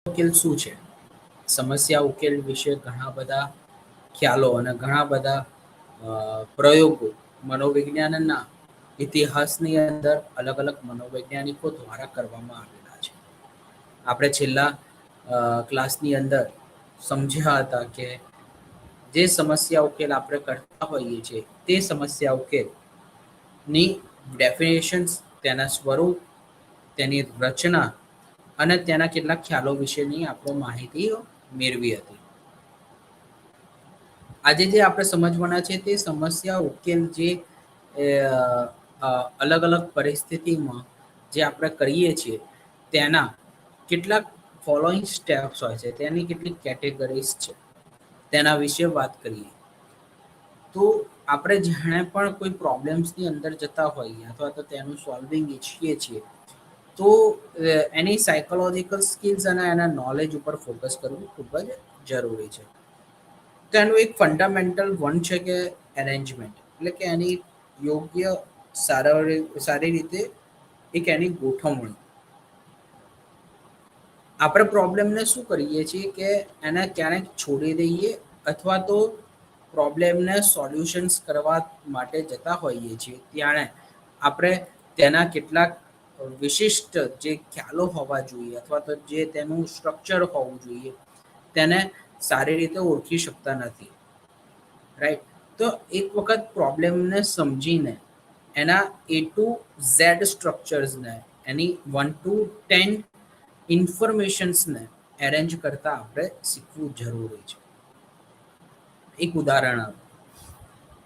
ઉકેલ શું છે? સમસ્યા ઉકેલ વિશે ઘણા બધા ખ્યાલો અને ઘણા બધા પ્રયોગો મનોવિજ્ઞાનના ઇતિહાસની અંદર અલગ અલગ મનોવૈજ્ઞાનિકો દ્વારા કરવામાં આવેલા છે. આપણે છેલ્લા ક્લાસની અંદર સમજ્યા હતા કે જે સમસ્યા ઉકેલ આપણે કરતા હોઈએ છીએ તે સમસ્યા ઉકેલની ડેફિનેશન્સ, તેના સ્વરૂપ, તેની રચના અને તેના કેટલાક ખ્યાલો વિશેની આપણે માહિતીઓ મેળવી હતી. આજે જે આપણે સમજવાના છે તે સમસ્યા ઉકેલ જે અલગ અલગ પરિસ્થિતિમાં જે આપણે કરીએ છીએ તેના કેટલાક ફોલોઈંગ સ્ટેપ્સ હોય છે, તેની કેટલીક કેટેગરીઝ છે, તેના વિશે વાત કરીએ. તો આપણે જાણે પણ કોઈ પ્રોબ્લેમ્સની અંદર જતા હોઈએ અથવા તો તેનું સોલ્વિંગ ઈચ્છીએ છીએ તો એની સાયકોલોજીકલ સ્કિલ્સ અને એના નોલેજ ઉપર ફોકસ કરવું ખૂબ જ જરૂરી છે. તો એનું એક ફંડામેન્ટલ વન છે કે એરેન્જમેન્ટ, એટલે કે એની યોગ્ય સારી રીતે એક એની ગોઠવણી. આપણે પ્રોબ્લેમને શું કરીએ છીએ કે એને ક્યારેક છોડી દઈએ અથવા તો પ્રોબ્લેમને સોલ્યુશન્સ કરવા માટે જતા હોઈએ છીએ ત્યારે આપણે તેના કેટલાક વિશિષ્ટ જે ખ્યાલો હોવા જોઈએ અથવા તો જે તેનું સ્ટ્રક્ચર હોવું જોઈએ તેને સારી રીતે ઓળખી શકતા નથી. રાઈટ? તો એક વખત પ્રોબ્લેમને સમજીને એના A to Z સ્ટ્રક્ચર્સને, એની 1 to 10 ઇન્ફોર્મેશન્સને એરેન્જ કરતા આપણે શીખવું જરૂરી છે. એક ઉદાહરણ આપો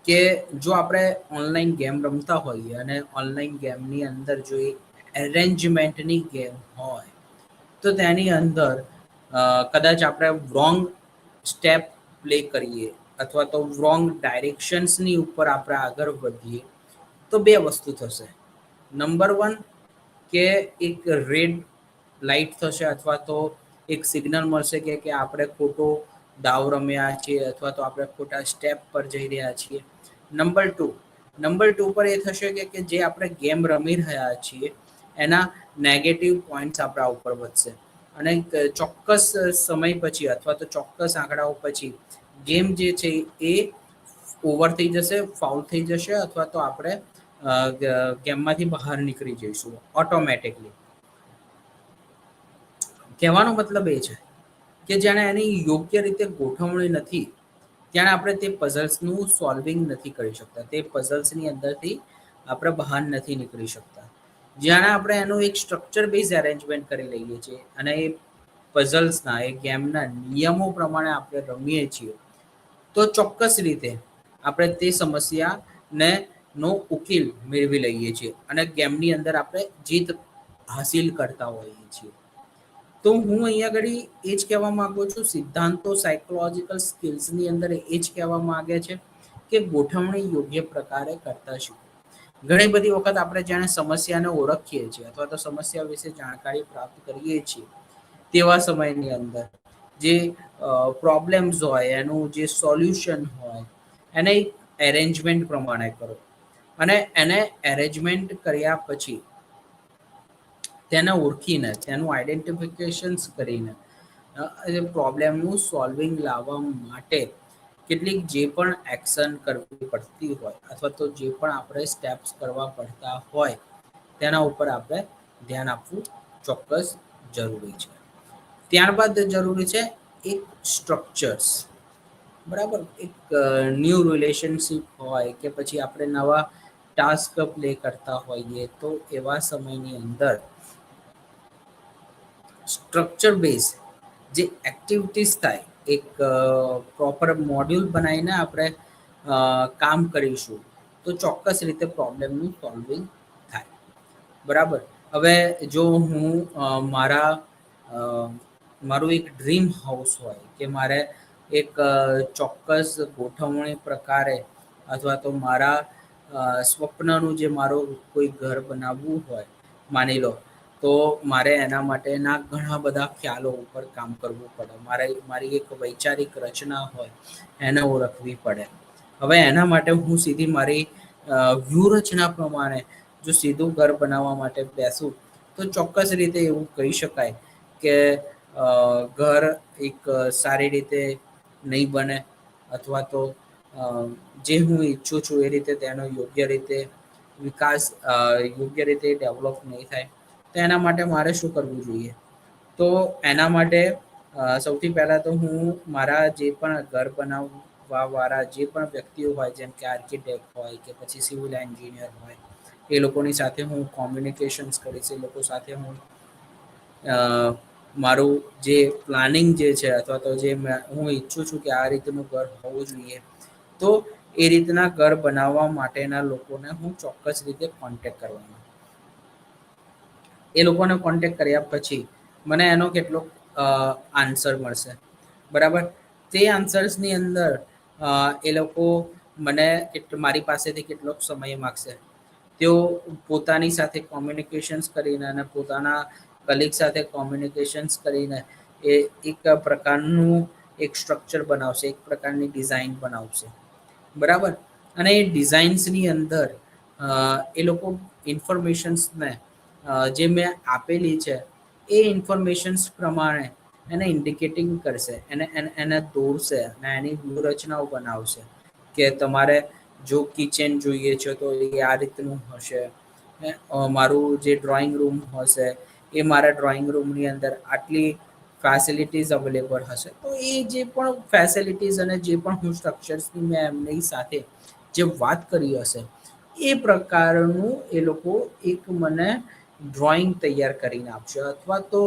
કે જો આપણે ઓનલાઈન ગેમ રમતા હોઈએ અને ઓનલાઈન ગેમની અંદર જો એરેન્જમેન્ટની ગેમ હોય તો તેની અંદર કદાચ આપણે રોંગ સ્ટેપ પ્લે કરીએ અથવા તો રોંગ ડાયરેક્શન્સની ઉપર આપણે આગળ વધીએ તો બે વસ્તુ થશે. નંબર 1 કે એક રેડ લાઈટ થશે અથવા તો એક સિગ્નલ મળશે કે આપણે ખોટો દાવ રમ્યા છીએ અથવા તો આપણે ખોટા સ્ટેપ પર જઈ રહ્યા છીએ. નંબર 2 પર એ થશે કે જે આપણે ગેમ રમી રહ્યા છીએ એના નેગેટિવ પોઈન્ટ્સ આપણા ઉપર વધશે અને ચોક્કસ સમય પછી અથવા તો ચોક્કસ આંકડાઓ પછી ગેમ જે છે એ ઓવર થઈ જશે, ફાઉલ થઈ જશે અથવા તો આપણે ગેમમાંથી બહાર નીકળી જઈશું ઓટોમેટિકલી. કહેવાનો મતલબ એ છે કે જેને એની યોગ્ય રીતે ગોઠવણી નથી ત્યારે આપણે તે પઝલ્સનું સોલ્વિંગ નથી કરી શકતા, તે પઝલ્સની અંદરથી આપણે બહાર નથી નીકળી શકતા. જ્યારે આપણે એનું એક સ્ટ્રક્ચર બેઝ અરેન્જમેન્ટ કરી લઈએ છીએ અને એ પઝલ્સના, એ ગેમના નિયમો પ્રમાણે આપણે રમીએ છીએ તો ચોક્કસ રીતે આપણે તે સમસ્યાને નો ઉકેલ મેળવી લઈએ છીએ અને ગેમની અંદર આપણે જીત હાસિલ કરતા હોઈએ છીએ. તો હું અહીંયા આગળ એ જ કહેવા માંગુ છું, સિદ્ધાંતો સાયકોલોજીકલ સ્કિલ્સની અંદર એ જ કહેવા માંગે છે કે ગોઠવણી યોગ્ય પ્રકારે કરતા શીખો. ઘણી બધી વખત આપણે જાણે સમસ્યાને ઓળખીએ છીએ અથવા તો સમસ્યા વિશે જાણકારી પ્રાપ્ત કરીએ છીએ તેવા સમયની અંદર જે પ્રોબ્લેમ્સ હોય એનું જે સોલ્યુશન હોય એને એરેન્જમેન્ટ પ્રમાણે કરો અને એને એરેન્જમેન્ટ કર્યા પછી તેને ઓળખીને તેનું આઈડેન્ટિફિકેશન્સ કરીને પ્રોબ્લેમનું સોલ્વિંગ લાવવા માટે કેટલીક જે પણ એક્શન કરવી પડતી હોય અથવા તો જે પણ આપણે સ્ટેપ્સ કરવા પડતા હોય તેના ઉપર આપણે ધ્યાન આપવું ચોક્કસ જરૂરી છે. ત્યારબાદ જરૂરી છે એક સ્ટ્રક્ચર્સ. બરાબર? એક ન્યૂ રિલેશનશીપ હોય કે પછી આપણે નવા ટાસ્ક પ્લે કરતા હોઈએ તો એવા સમયની અંદર સ્ટ્રક્ચર બેઝ જે એક્ટિવિટીઝ થાય, એક પ્રોપર મોડ્યુલ બનાવીને આપણે કામ કરીશું તો ચોક્કસ રીતે પ્રોબ્લેમનું સોલ્વિંગ થાય. બરાબર? હવે જો હું મારું એક ડ્રીમ હાઉસ હોય કે મારે એક ચોક્કસ ગોઠવણી પ્રકારે અથવા તો મારા સ્વપ્નનું જે મારું કોઈ ઘર બનાવવું હોય માની લો તો મારે એના માટેના ઘણા બધા ખ્યાલો ઉપર કામ કરવું પડે. મારી એક વૈચારિક રચના હોય એને ઓળખવી પડે. હવે એના માટે હું સીધી મારી વ્યૂહરચના પ્રમાણે જો સીધું ઘર બનાવવા માટે બેસું તો ચોક્કસ રીતે એવું કહી શકાય કે ઘર એક સારી રીતે નહીં બને, અથવા તો જે હું ઈચ્છું છું એ રીતે તેનો યોગ્ય રીતે વિકાસ યોગ્ય રીતે ડેવલપ નહીં થાય. તો એના માટે મારે શું કરવું જોઈએ? તો એના માટે સૌથી પહેલાં તો હું મારા જે પણ ઘર બનાવવાવાળા જે પણ વ્યક્તિઓ હોય, જેમ કે આર્કિટેક્ટ હોય કે પછી સિવિલ એન્જિનિયર હોય, એ લોકોની સાથે હું કોમ્યુનિકેશન્સ કરીશ. એ લોકો સાથે હું મારું જે પ્લાનિંગ જે છે, અથવા તો જે હું ઈચ્છું છું કે આ રીતનું ઘર હોવું જોઈએ, તો એ રીતના ઘર બનાવવા માટેના લોકોને હું ચોક્કસ રીતે કોન્ટેક્ટ કરવાનો. એ લોકોને કોન્ટેક્ટ કર્યા પછી મને એનો કેટલોક આન્સર મળશે, બરાબર? તે આન્સર્સની અંદર એ લોકો મને મારી પાસેથી કેટલોક સમય માગશે. તેઓ પોતાની સાથે કોમ્યુનિકેશન્સ કરીને અને પોતાના કલીગ સાથે કોમ્યુનિકેશન્સ કરીને એ એક પ્રકારનું એક સ્ટ્રક્ચર બનાવશે, એક પ્રકારની ડિઝાઇન બનાવશે, બરાબર? અને એ ડિઝાઇન્સની અંદર એ લોકો ઇન્ફોર્મેશન્સને જે મેં આપેલી છે એ ઇન્ફોર્મેશન્સ પ્રમાણે એને ઇન્ડિકેટિંગ કરશે, એને દોરશે અને એની વ્યૂહરચનાઓ બનાવશે કે તમારે જો કિચન જોઈએ છે તો એ આ રીતનું હશે. મારું જે ડ્રોઈંગ રૂમ હશે એ મારા ડ્રોઈંગ રૂમની અંદર આટલી ફેસિલિટીઝ અવેલેબલ હશે. તો એ જે પણ ફેસિલિટીઝ અને જે પણ હું સ્ટ્રક્ચર્સની મેં એમની સાથે જે વાત કરી હશે એ પ્રકારનું એ લોકો એક મને ડ્રોઈંગ તૈયાર કરીને આપશે, અથવા તો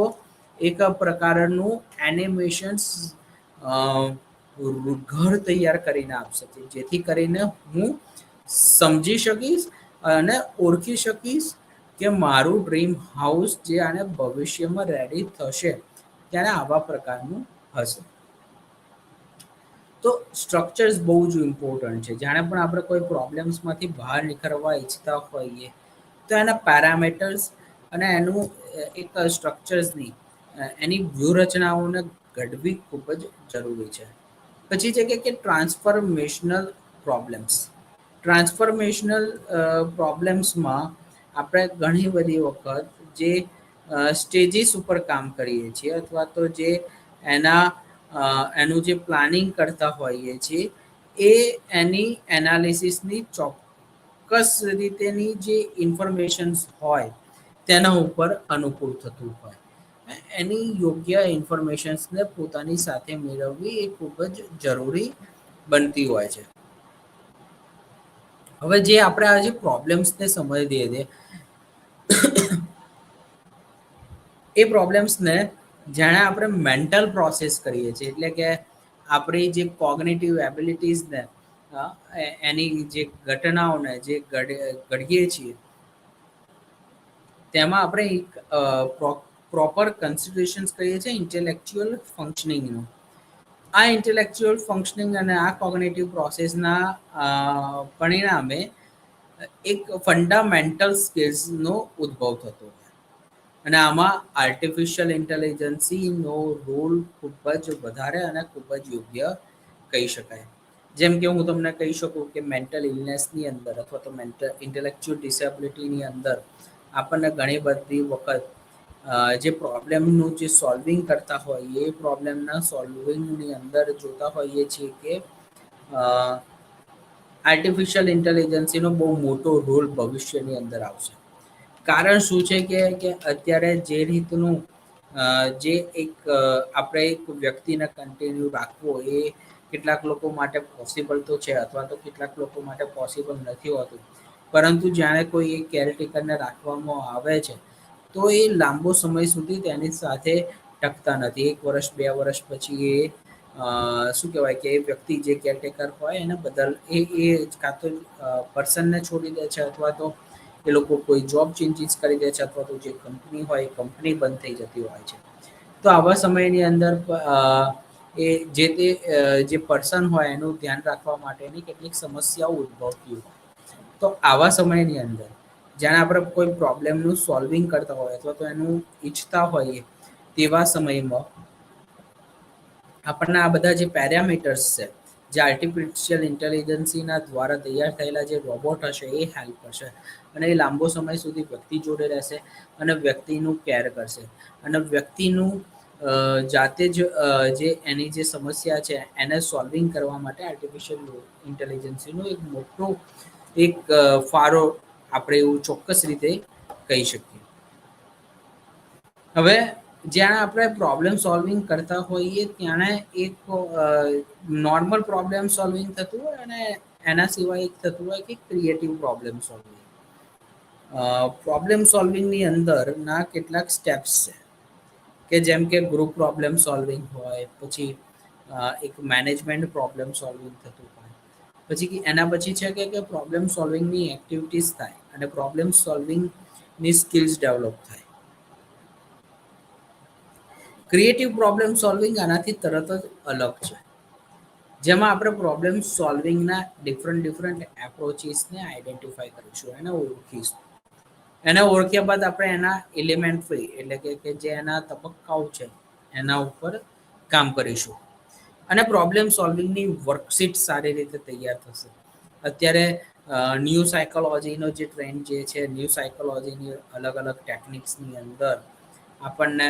એક પ્રકારનું એનિમેશન્સ ઘર તૈયાર કરીને આપશે, જેથી કરીને હું સમજી શકીશ અને ઓળખી શકીશ કે મારું ડ્રીમ હાઉસ જે આને ભવિષ્યમાં રેડી થશે ત્યારે આવા પ્રકારનું હશે. તો સ્ટ્રક્ચર્સ બહુ જ ઇમ્પોર્ટન્ટ છે. જાણે પણ આપણે કોઈ પ્રોબ્લેમ્સમાંથી બહાર નીકળવા ઈચ્છતા હોઈએ તો એના પેરામીટર્સ અને એનું એક સ્ટ્રક્ચર્સની એની વ્યૂહરચનાઓને ઘડવી ખૂબ જ જરૂરી છે. પછી છે કે ટ્રાન્સફોર્મેશનલ પ્રોબ્લેમ્સ. ટ્રાન્સફોર્મેશનલ પ્રોબ્લેમ્સમાં આપણે ઘણી બધી વખત જે સ્ટેજીસ ઉપર કામ કરીએ છીએ, અથવા તો જે એનું જે પ્લાનિંગ કરતા હોઈએ છીએ એ એની એનાલિસિસની ચોક્કસ રીતેની જે ઇન્ફોર્મેશન્સ હોય તેના ઉપર અનુકૂળ થતું હોય. એની યોગ્ય ઇન્ફોર્મેશન્સને પોતાની સાથે મેળવવી એ ખૂબ જ જરૂરી બનતી હોય છે. હવે જે આપણે આ જે પ્રોબ્લેમ્સને સમજી દઈએ છીએ એ પ્રોબ્લેમ્સને જાણે આપણે મેન્ટલ પ્રોસેસ કરીએ છીએ, એટલે કે આપણી જે કોગ્નિટિવ એબિલિટીઝને એની જે ઘટનાઓને જે ઘડીએ છીએ તેમાં આપણે એક પ્રોપર કન્સિડરેશન્સ કરીએ છીએ ઇન્ટેલેક્ચ્યુઅલ ફંક્શનિંગનું. આ ઇન્ટેલેક્ચ્યુઅલ ફંક્શનિંગ અને આ કોગ્નિટિવ પ્રોસેસના પરિણામે એક ફંડામેન્ટલ સ્કિલ્સનો ઉદ્ભવ થતો હોય. અને આમાં આર્ટિફિશિયલ ઇન્ટેલિજન્સીનો રોલ ખૂબ જ વધારે અને ખૂબ જ યોગ્ય કહી શકાય. જેમ કે હું તમને કહી શકું કે મેન્ટલ ઇલનેસની અંદર અથવા તો ઇન્ટેલેક્ચ્યુઅલ ડિસેબિલિટીની અંદર આપણને ઘણી બધી વખત જે પ્રોબ્લેમનું જે સોલ્વિંગ કરતા હોઈએ એ પ્રોબ્લેમના સોલ્વિંગની અંદર જોતા હોઈએ છીએ કે આર્ટિફિશિયલ ઇન્ટેલિજન્સીનો બહુ મોટો રોલ ભવિષ્યની અંદર આવશે. કારણ શું છે કે અત્યારે જે રીતનું જે એક આપણે એક વ્યક્તિને કન્ટિન્યુ રાખવો એ કેટલાક લોકો માટે પોસિબલ તો છે, અથવા તો કેટલાક લોકો માટે પોસિબલ નથી હોતું. પરંતુ જ્યારે કોઈ એક કેરટેકરને રાખવામાં આવે છે તો એ લાંબો સમય સુધી તેની સાથે ટકતા નથી. 1 વર્ષ 2 વર્ષ પછી એ શું કહેવાય કે એ વ્યક્તિ જે કેરટેકર હોય એને એ કાં તો પર્સનને છોડી દે છે, અથવા તો એ લોકો કોઈ જોબ ચેન્જીસ કરી દે છે, અથવા તો જે કંપની હોય એ કંપની બંધ થઈ જતી હોય છે. તો આવા સમયની અંદર એ જે તે જે પર્સન હોય એનું ધ્યાન રાખવા માટેની કેટલીક સમસ્યાઓ ઉદ્ભવતી હોય. તો આવા સમયની અંદર જ્યારે આપણે કોઈ પ્રોબ્લેમનું સોલ્વિંગ કરતા હોય અથવા તો એનું ઈચ્છતા હોઈએ તેવા સમયમાં આપણને આ બધા જે પેરામીટર્સ છે, જે આર્ટિફિશિયલ ઇન્ટેલિજન્સીના દ્વારા તૈયાર થયેલા જે રોબોટ હશે એ હેલ્પ કરશે. અને એ લાંબો સમય સુધી વ્યક્તિ જોડે રહેશે અને વ્યક્તિનું કેર કરશે. અને વ્યક્તિનું જાતે જ જે એની જે સમસ્યા છે એને સોલ્વિંગ કરવા માટે આર્ટિફિશિયલ ઇન્ટેલિજન્સનો એક મોટો એક ફાળો આપણે એવું ચોક્કસ રીતે કહી શકીએ. હવે જ્યાં આપણે પ્રોબ્લેમ સોલ્વિંગ કરતા હોઈએ ત્યાં એક નોર્મલ પ્રોબ્લેમ સોલ્વિંગ થતું હોય અને એના સિવાય એક થતું હોય કે ક્રિએટિવ પ્રોબ્લેમ સોલ્વિંગ. પ્રોબ્લેમ સોલ્વિંગની અંદર ના કેટલાક સ્ટેપ્સ છે કે જેમ કે ગ્રુપ પ્રોબ્લેમ સોલ્વિંગ હોય, પછી એક મેનેજમેન્ટ પ્રોબ્લેમ સોલ્વિંગ થતું હોય, પછી એના પછી છે કે પ્રોબ્લેમ સોલ્વિંગની એક્ટિવિટીઝ થાય અને પ્રોબ્લેમ સોલ્વિંગની સ્કિલ્સ ડેવલપ થાય. ક્રિએટિવ પ્રોબ્લેમ સોલ્વિંગ આનાથી તરત જ અલગ છે, જેમાં આપણે પ્રોબ્લેમ સોલ્વિંગના ડિફરન્ટ એપ્રોચીસને આઈડેન્ટિફાઈ કરીશું, એને ઓળખીશું. એને ઓળખ્યા બાદ આપણે એના એલિમેન્ટરી એટલે કે જે એના તબક્કાઓ છે એના ઉપર કામ કરીશું અને પ્રોબ્લેમ સોલ્વિંગની વર્કશીટ સારી રીતે તૈયાર થશે. અત્યારે ન્યૂ સાયકોલોજીનો જે ટ્રેન્ડ જે છે, ન્યૂ સાયકોલોજીની અલગ અલગ ટેકનિક્સની અંદર આપણને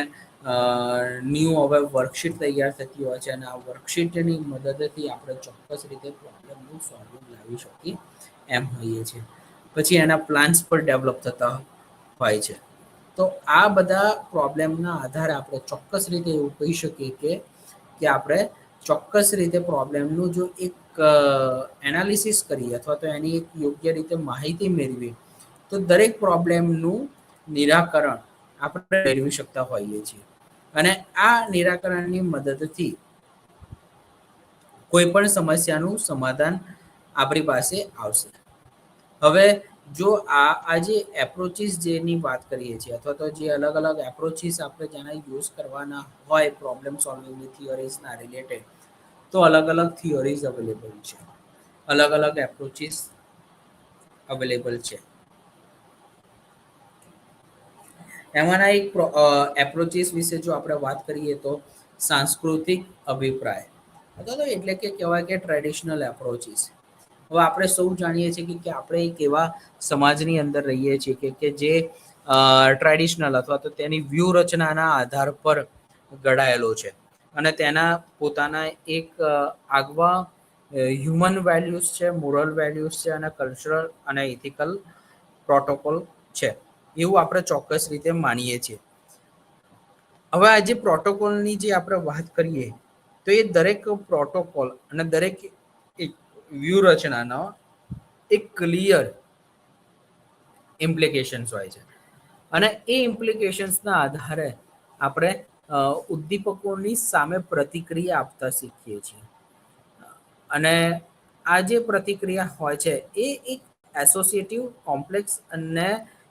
ન્યૂ હવે વર્કશીટ તૈયાર થતી હોય છે અને આ વર્કશીટની મદદથી આપણે ચોક્કસ રીતે પ્રોબ્લેમનું સોલ્વિંગ લાવી શકીએ એમ હોઈએ છીએ. પછી એના પ્લાન્સ પર ડેવલપ થતા હોય છે. તો આ બધા પ્રોબ્લેમના આધારે આપણે ચોક્કસ રીતે એવું કહી શકીએ કે આપણે ચોક્કસ રીતે પ્રોબ્લેમનું જો એક એનાલિસિસ કરીએ અથવા તો એની એક યોગ્ય રીતે માહિતી મેળવીએ તો દરેક પ્રોબ્લેમનું નિરાકરણ આપણે મેળવી શકતા હોઈએ છીએ અને આ નિરાકરણની મદદથી કોઈ પણ સમસ્યાનું સમાધાન આપણી પાસે આવશે. હવે જો આ જે એપ્રોચીસ જેની વાત કરીએ છીએ અથવા તો જે અલગ અલગ એપ્રોચીસ આપણે જેના યુઝ કરવાના હોય પ્રોબ્લેમ સોલ્વિંગની થિયરીઝના રિલેટેડ, તો અલગ અલગ થિયરીઝ અવેલેબલ છે, અલગ અલગ એપ્રોચીસ અવેલેબલ છે. એમાંના એક એપ્રોચીસ વિશે જો આપણે વાત કરીએ તો સાંસ્કૃતિક અભિપ્રાય અથવા તો એટલે કે કહેવાય કે ટ્રેડિશનલ એપ્રોચીસ. હવે આપણે સૌ જાણીએ છીએ કે આપણે એક એવા સમાજની અંદર રહીએ છીએ કે જે ટ્રેડિશનલ અથવા તો તેની વ્યૂહરચનાના આધાર પર ઘડાયેલો છે અને તેના પોતાના એક આગવા હ્યુમન વેલ્યુઝ છે, મોરલ વેલ્યુઝ છે અને કલ્ચરલ અને ઇથિકલ પ્રોટોકોલ છે, એવું આપણે ચોક્કસ રીતે માનીએ છીએ. હવે આ જે પ્રોટોકોલની જે આપણે વાત કરીએ તો એ દરેક પ્રોટોકોલ અને દરેક એક વ્યૂહરચનાનો એક ક્લિયર ઇમ્પ્લિકેશન્સ હોય છે અને એ ઇમ્પ્લિકેશન્સના આધારે આપણે ઉદ્દીપકોની સામે પ્રતિક્રિયા આપતા શીખીએ છીએ અને આ જે પ્રતિક્રિયા હોય છે એ એક એસોસિએટિવ, કોમ્પ્લેક્સ અને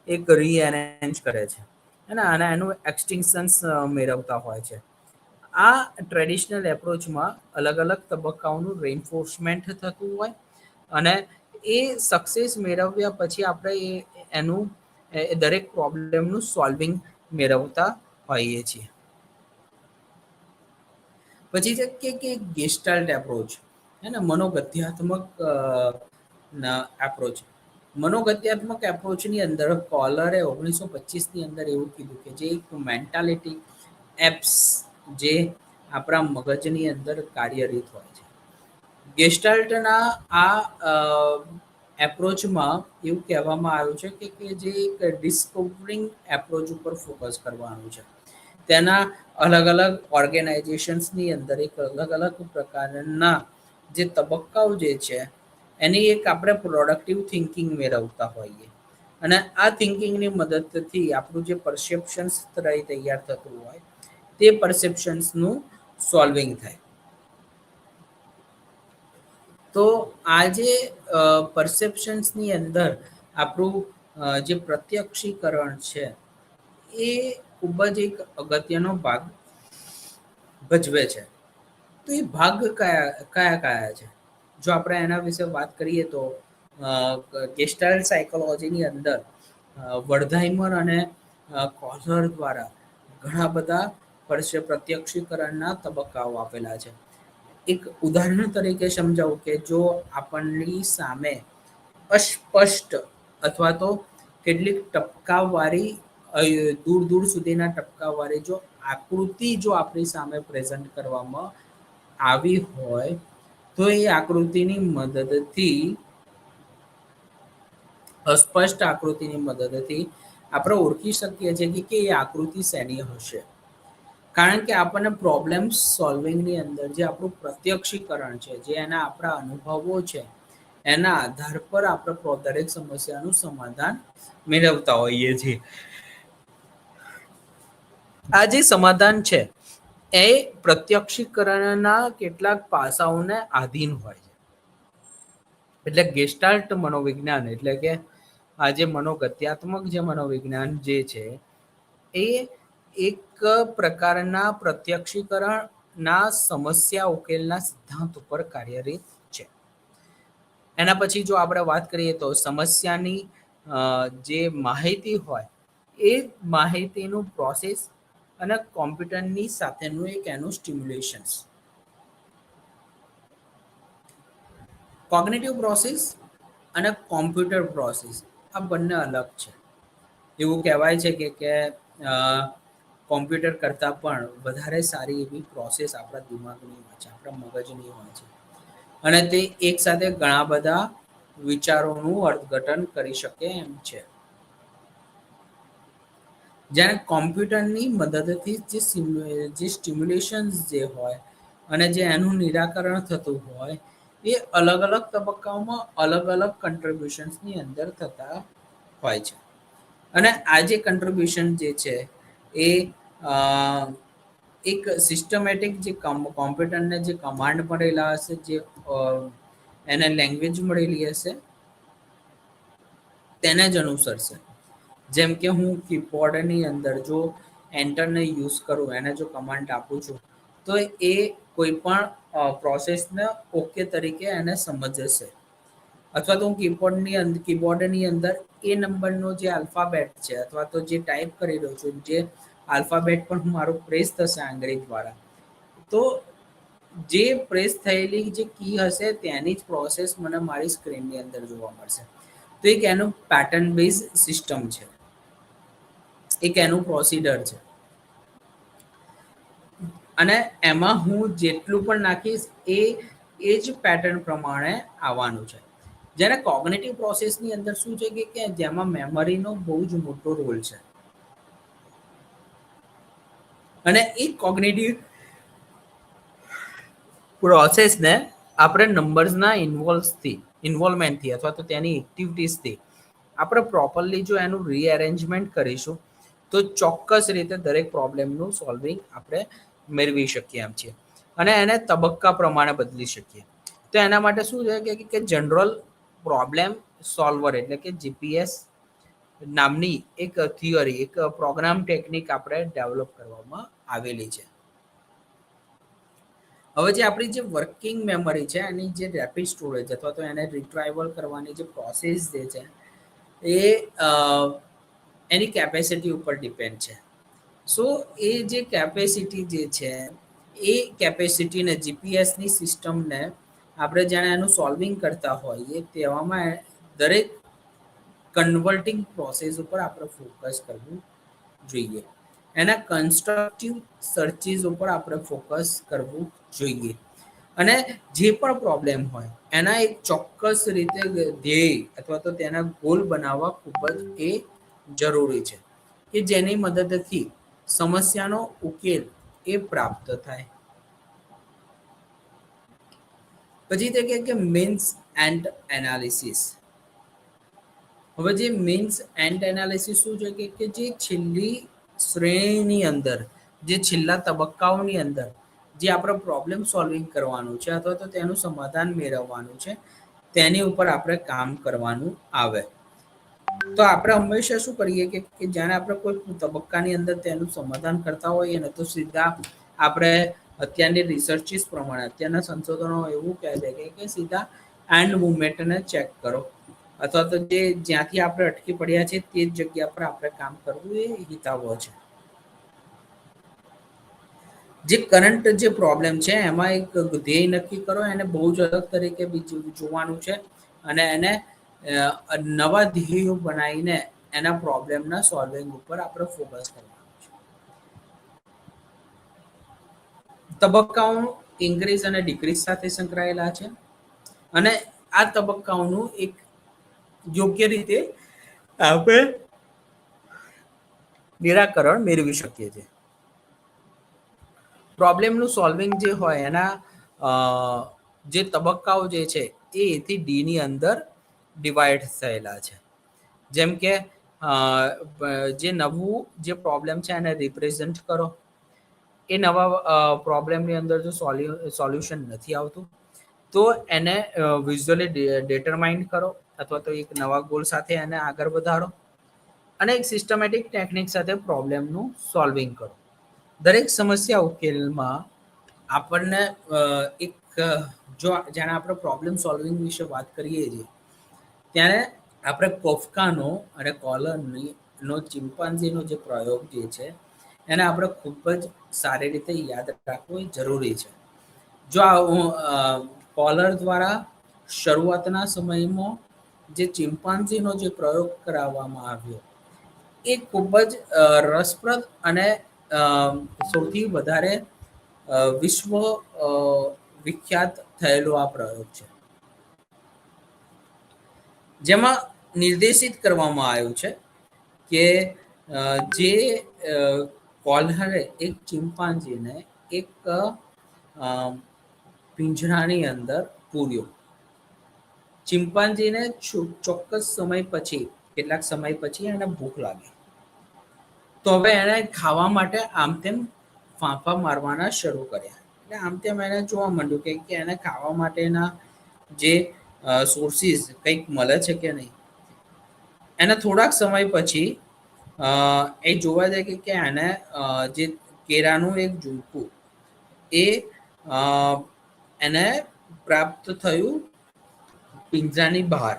એક રીએરેન્જ કરે છે અને એનું એક્સટિંક્શન્સ મેળવતા હોય છે. આ ટ્રેડિશનલ એપ્રોચમાં અલગ અલગ તબક્કાઓનું રેઇન્ફોર્સમેન્ટ થતું હોય અને એ સક્સેસ મેળવ્યા પછી આપણે એનું દરેક પ્રોબ્લેમનું સોલ્વિંગ મેળવતા હોઈએ છીએ. પછી છે કે ગેસ્ટાલ્ટ એપ્રોચ હે ને, મનોગત્યાત્મક એપ્રોચ. મનોગત્યાત્મક એપ્રોચની અંદર કોલરે 1925ની અંદર એવું કીધું કે જે એક મેન્ટાલિટી એપ્સ જે આપણા મગજની અંદર કાર્યરત હોય છે. ગેસ્ટાલ્ટના આ એપ્રોચમાં એવું કહેવામાં આવ્યું છે કે જે એક ડિસ્કવરિંગ એપ્રોચ ઉપર ફોકસ કરવાનું છે. તેના અલગ અલગ ઓર્ગેનાઇઝેશન્સની અંદર એક અલગ અલગ પ્રકારના જે તબક્કાઓ જે છે એની એક આપણે પ્રોડક્ટિવ થિંકિંગ મેળવતા હોઈએ અને આ થિંકિંગની મદદથી આપણું જે પરસેપ્શન્સ તૈયાર થતું હોય તે પરસેપ્શન્સનું સોલ્વિંગ થાય. તો આ જે પરસેપ્શન્સની અંદર આપણું જે પ્રત્યક્ષીકરણ છે એ ખૂબ જ એક અગત્યનો ભાગ ભજવે છે. તો એ ભાગ કયા છે? જો આપણે એના વિશે વાત કરીએ તો ગેસ્ટાલ્ટ સાયકોલોજીની અંદર વર્ધાઈમર અને કોઝર દ્વારા ઘણા બધા પ્રત્યક્ષીકરણના તબક્કાઓ આપેલા છે. એક ઉદાહરણ તરીકે સમજાવું કે જો આપણની સામે અસ્પષ્ટ અથવા તો કેટલીક ટપકાવાળી દૂર દૂર સુધીના ટપકાવાળી જો આકૃતિ જો આપણી સામે પ્રેઝન્ટ કરવામાં આવી હોય તો એ આકૃતિની મદદથી અસ્પષ્ટ આકૃતિની મદદથી આપણે ઓળખી શકીએ છીએ કે એ આકૃતિ શેની હશે. કારણ કે આપણને પ્રોબ્લેમ સોલ્વિંગની અંદર જે આપણું પ્રત્યક્ષીકરણ છે, જે એના આપણા અનુભવો છે, એના આધાર પર આપણે દરેક સમસ્યાનું સમાધાન મેળવતા હોઈએ છીએ. આ જે સમાધાન છે એ પ્રત્યક્ષીકરણના કેટલાક પાસાઓને આધીન હોય છે. એટલે ગેસ્ટાલ્ટ મનોવિજ્ઞાન એટલે કે આ જે મનોગત્યાત્મક જે મનોવિજ્ઞાન જે છે એ એક પ્રકારના પ્રત્યક્ષીકરણના સમસ્યા ઉકેલના સિદ્ધાંત ઉપર કાર્યરત છે. એના પછી જો આપણે વાત કરીએ તો સમસ્યાની જે માહિતી હોય એ માહિતીનું પ્રોસેસ અને કોમ્પ્યુટરની સાથેનું એક એનું સ્ટિમ્યુલેશન્સ. કોગ્નિટિવ પ્રોસેસ અને કોમ્પ્યુટર પ્રોસેસ આ બંને અલગ છે. એવું કહેવાય છે કે કોમ્પ્યુટર કરતાં પણ વધારે સારી એવી પ્રોસેસ આપણા દિમાગની હોય છે, આપણા મગજની હોય છે, અને તે એકસાથે ઘણા બધા વિચારોનું અર્થઘટન કરી શકે એમ છે. જ્યારે કોમ્પ્યુટરની મદદથી જે સ્ટિમ્યુલેશન્સ જે હોય અને જે એનું નિરાકરણ થતું હોય એ અલગ અલગ તબક્કાઓમાં અલગ અલગ કન્ટ્રીબ્યુશન્સની અંદર થતા હોય છે. અને આ જે કન્ટ્રીબ્યુશન જે છે એ એક સિસ્ટમેટિક જે કોમ્પ્યુટરને જે કમાન્ડ મળેલા હશે, જે એને લેંગ્વેજ મળેલી હશે તેને જ અનુસરશે. જેમ કે હું કીબોર્ડની અંદર જો એન્ટરને યુઝ કરું, એને જો કમાન્ડ આપું છું તો એ કોઈ પણ પ્રોસેસને ઓકે તરીકે એને સમજશે. અથવા તો હું કીબોર્ડની અંદર એ નંબરનો જે આલ્ફાબેટ છે અથવા તો જે ટાઈપ કરી રહ્યો છું, જે આલ્ફાબેટ પણ મારું પ્રેસ થશે આંગળી દ્વારા, તો જે પ્રેસ થયેલી જે કી હશે તેની જ પ્રોસેસ મને મારી સ્ક્રીનની અંદર જોવા મળશે. તો એક એનું પેટર્ન બેઝ સિસ્ટમ છે, એક એનું પ્રોસિડર છે, અને એમાં હું જેટલું પણ નાખીશ એ જ પેટર્ન પ્રમાણે આવવાનું છે. જ્યારે કોગ્નિટિવ પ્રોસેસની અંદર શું છે કે જેમાં મેમરીનો બહુ જ મોટો રોલ છે, અને એ કોગ્નિટિવ પ્રોસેસને આપણે નંબર્સના ઇન્વોલ્વમેન્ટથી અથવા તો તેની એક્ટિવિટીઝથી આપણે પ્રોપરલી જો એનું રીઅરેન્જમેન્ટ કરીશું તો ચોક્કસ રીતે દરેક પ્રોબ્લેમનું સોલ્વિંગ આપણે મેળવી શકીએ એમ છીએ, અને એને તબક્કા પ્રમાણે બદલી શકીએ. તો એના માટે શું છે કે જનરલ પ્રોબ્લેમ સોલ્વર એટલે કે જીપીએસ નામની એક થિયરી, એક પ્રોગ્રામ ટેકનિક આપણે ડેવલપ કરવામાં આવેલી છે. હવે જે આપણી જે વર્કિંગ મેમરી છે એની જે રેપિડ સ્ટોરેજ અથવા તો એને રિટ્રાઈવલ કરવાની જે પ્રોસેસ જે છે એ એની કેપેસિટી ઉપર ડિપેન્ડ છે. સો એ જે કેપેસિટી જે છે એ કેપેસિટીને જીપીએસની સિસ્ટમને આપણે જાણે એનું સોલ્વિંગ કરતા હોઈએ તેવામાં દરેક કન્વર્ટિંગ પ્રોસેસ ઉપર આપણે ફોકસ કરવું જોઈએ. એના કન્સ્ટ્રક્ટિવ સર્ચિસ ઉપર આપણે ફોકસ કરવું જોઈએ. અને જે પણ પ્રોબ્લેમ હોય એના એક ચોક્કસ રીતે ધ્યેય અથવા તો તેના ગોલ બનાવવા ખૂબ જ એ જરૂરી છે કે જેની મદદથી સમસ્યાનો ઉકેલ એ પ્રાપ્ત થાય. પછી તે કે મીન્સ એન્ડ એનાલિસિસ. હવે જે મીન્સ એન્ડ એનાલિસિસ શું છે કે જે છેલ્લી શ્રેણીની અંદર, જે છેલ્લા તબક્કાઓની અંદર જે આપણે પ્રોબ્લેમ સોલ્વિંગ કરવાનું છે અથવા તો તેનું સમાધાન મેળવવાનું છે તેની ઉપર આપણે કામ કરવાનું આવે. તો આપણે હંમેશા શું કરીએ કે જ્યારે આપણે કોઈ તબક્કાની અંદર તેનું સમાધાન કરતા હોઈએ ને તો સીધા આપણે અત્યારની રિસર્ચિસ પ્રમાણે, અત્યારના સંશોધનો એવું કહે છે કે સીધા એન્ડ મુવમેન્ટને ચેક કરો, અથવા તો જે જ્યાંથી આપણે અટકી પડ્યા છે તે જ જગ્યા પર આપણે કામ કરવું એ હિતાવહ છે. જે કરંટ જે પ્રોબ્લેમ છે એમાં એક ધ્યેય નક્કી કરો, એને બહુ જ અલગ તરીકે જોવાનું છે, અને એને નવા ધ્યેયો બનાવીને એના પ્રોબ્લેમના સોલ્વિંગ ઉપર આપણે ફોકસ કરવાનું છે. તબક્કાઓ ઇન્ક્રીઝ અને ડિક્રીઝ સાથે સંકળાયેલા છે અને આ તબક્કાઓનું એક યોગ્ય રીતે આપણે નિરાકરણ મેળવી શકીએ છીએ. પ્રોબ્લેમનું સોલ્વિંગ જે હોય એના જે તબક્કાઓ જે છે એ એથી ડીની અંદર ડિવાઈડ થયેલા છે. જેમ કે જે નવું જે પ્રોબ્લેમ છે એને રિપ્રેઝન્ટ કરો. એ નવા પ્રોબ્લેમની અંદર જો સોલ્યુશન નથી આવતું તો એને વિઝ્યુઅલી ડિટરમાઇન કરો અથવા તો એક નવા ગોલ સાથે એને આગળ વધારો અને એક સિસ્ટમેટિક ટેકનિક સાથે પ્રોબ્લેમનું સોલ્વિંગ કરો. દરેક સમસ્યા ઉકેલમાં આપણને એક જો જ્યારે આપણે પ્રોબ્લેમ સોલ્વિંગ વિશે વાત કરીએ છીએ ત્યારે આપણે કોફકાનો અને કોલરનો ચિમ્પાન્ઝીનો જે પ્રયોગ જે છે એને આપણે ખૂબ જ સારી રીતે યાદ રાખવું જરૂરી છે. જો કોલર દ્વારા શરૂઆતના સમયમાં જે ચિમ્પાન્ઝીનો જે પ્રયોગ કરાવવામાં આવ્યો એ ખૂબ જ રસપ્રદ અને સૌથી વધારે વિશ્વ વિખ્યાત થયેલો આ પ્રયોગ છે, જેમાં નિર્દેશિત કરવામાં આવ્યું છે કે જે કોલરે એક ચિમ્પાન્ઝીને એક પિંજરાની અંદર પૂર્યો. ચિમ્પાન્ઝીને ચોક્કસ સમય પછી કેટલાક સમય પછી એને ભૂખ લાગી, તો હવે એને ખાવા માટે આમ તેમ ફાંફા મારવાના શરૂ કર્યા. એટલે આમ તેમ એને જોવા માંડ્યું કે એને ખાવા માટેના જે સોર્સિસ કંઈક મળે છે કે નહીં. એને થોડાક સમય પછી એ જોવા જાય કે એને જે કેળાનું એક ઝૂંપું એ એને પ્રાપ્ત થયું પિંજરાની બહાર.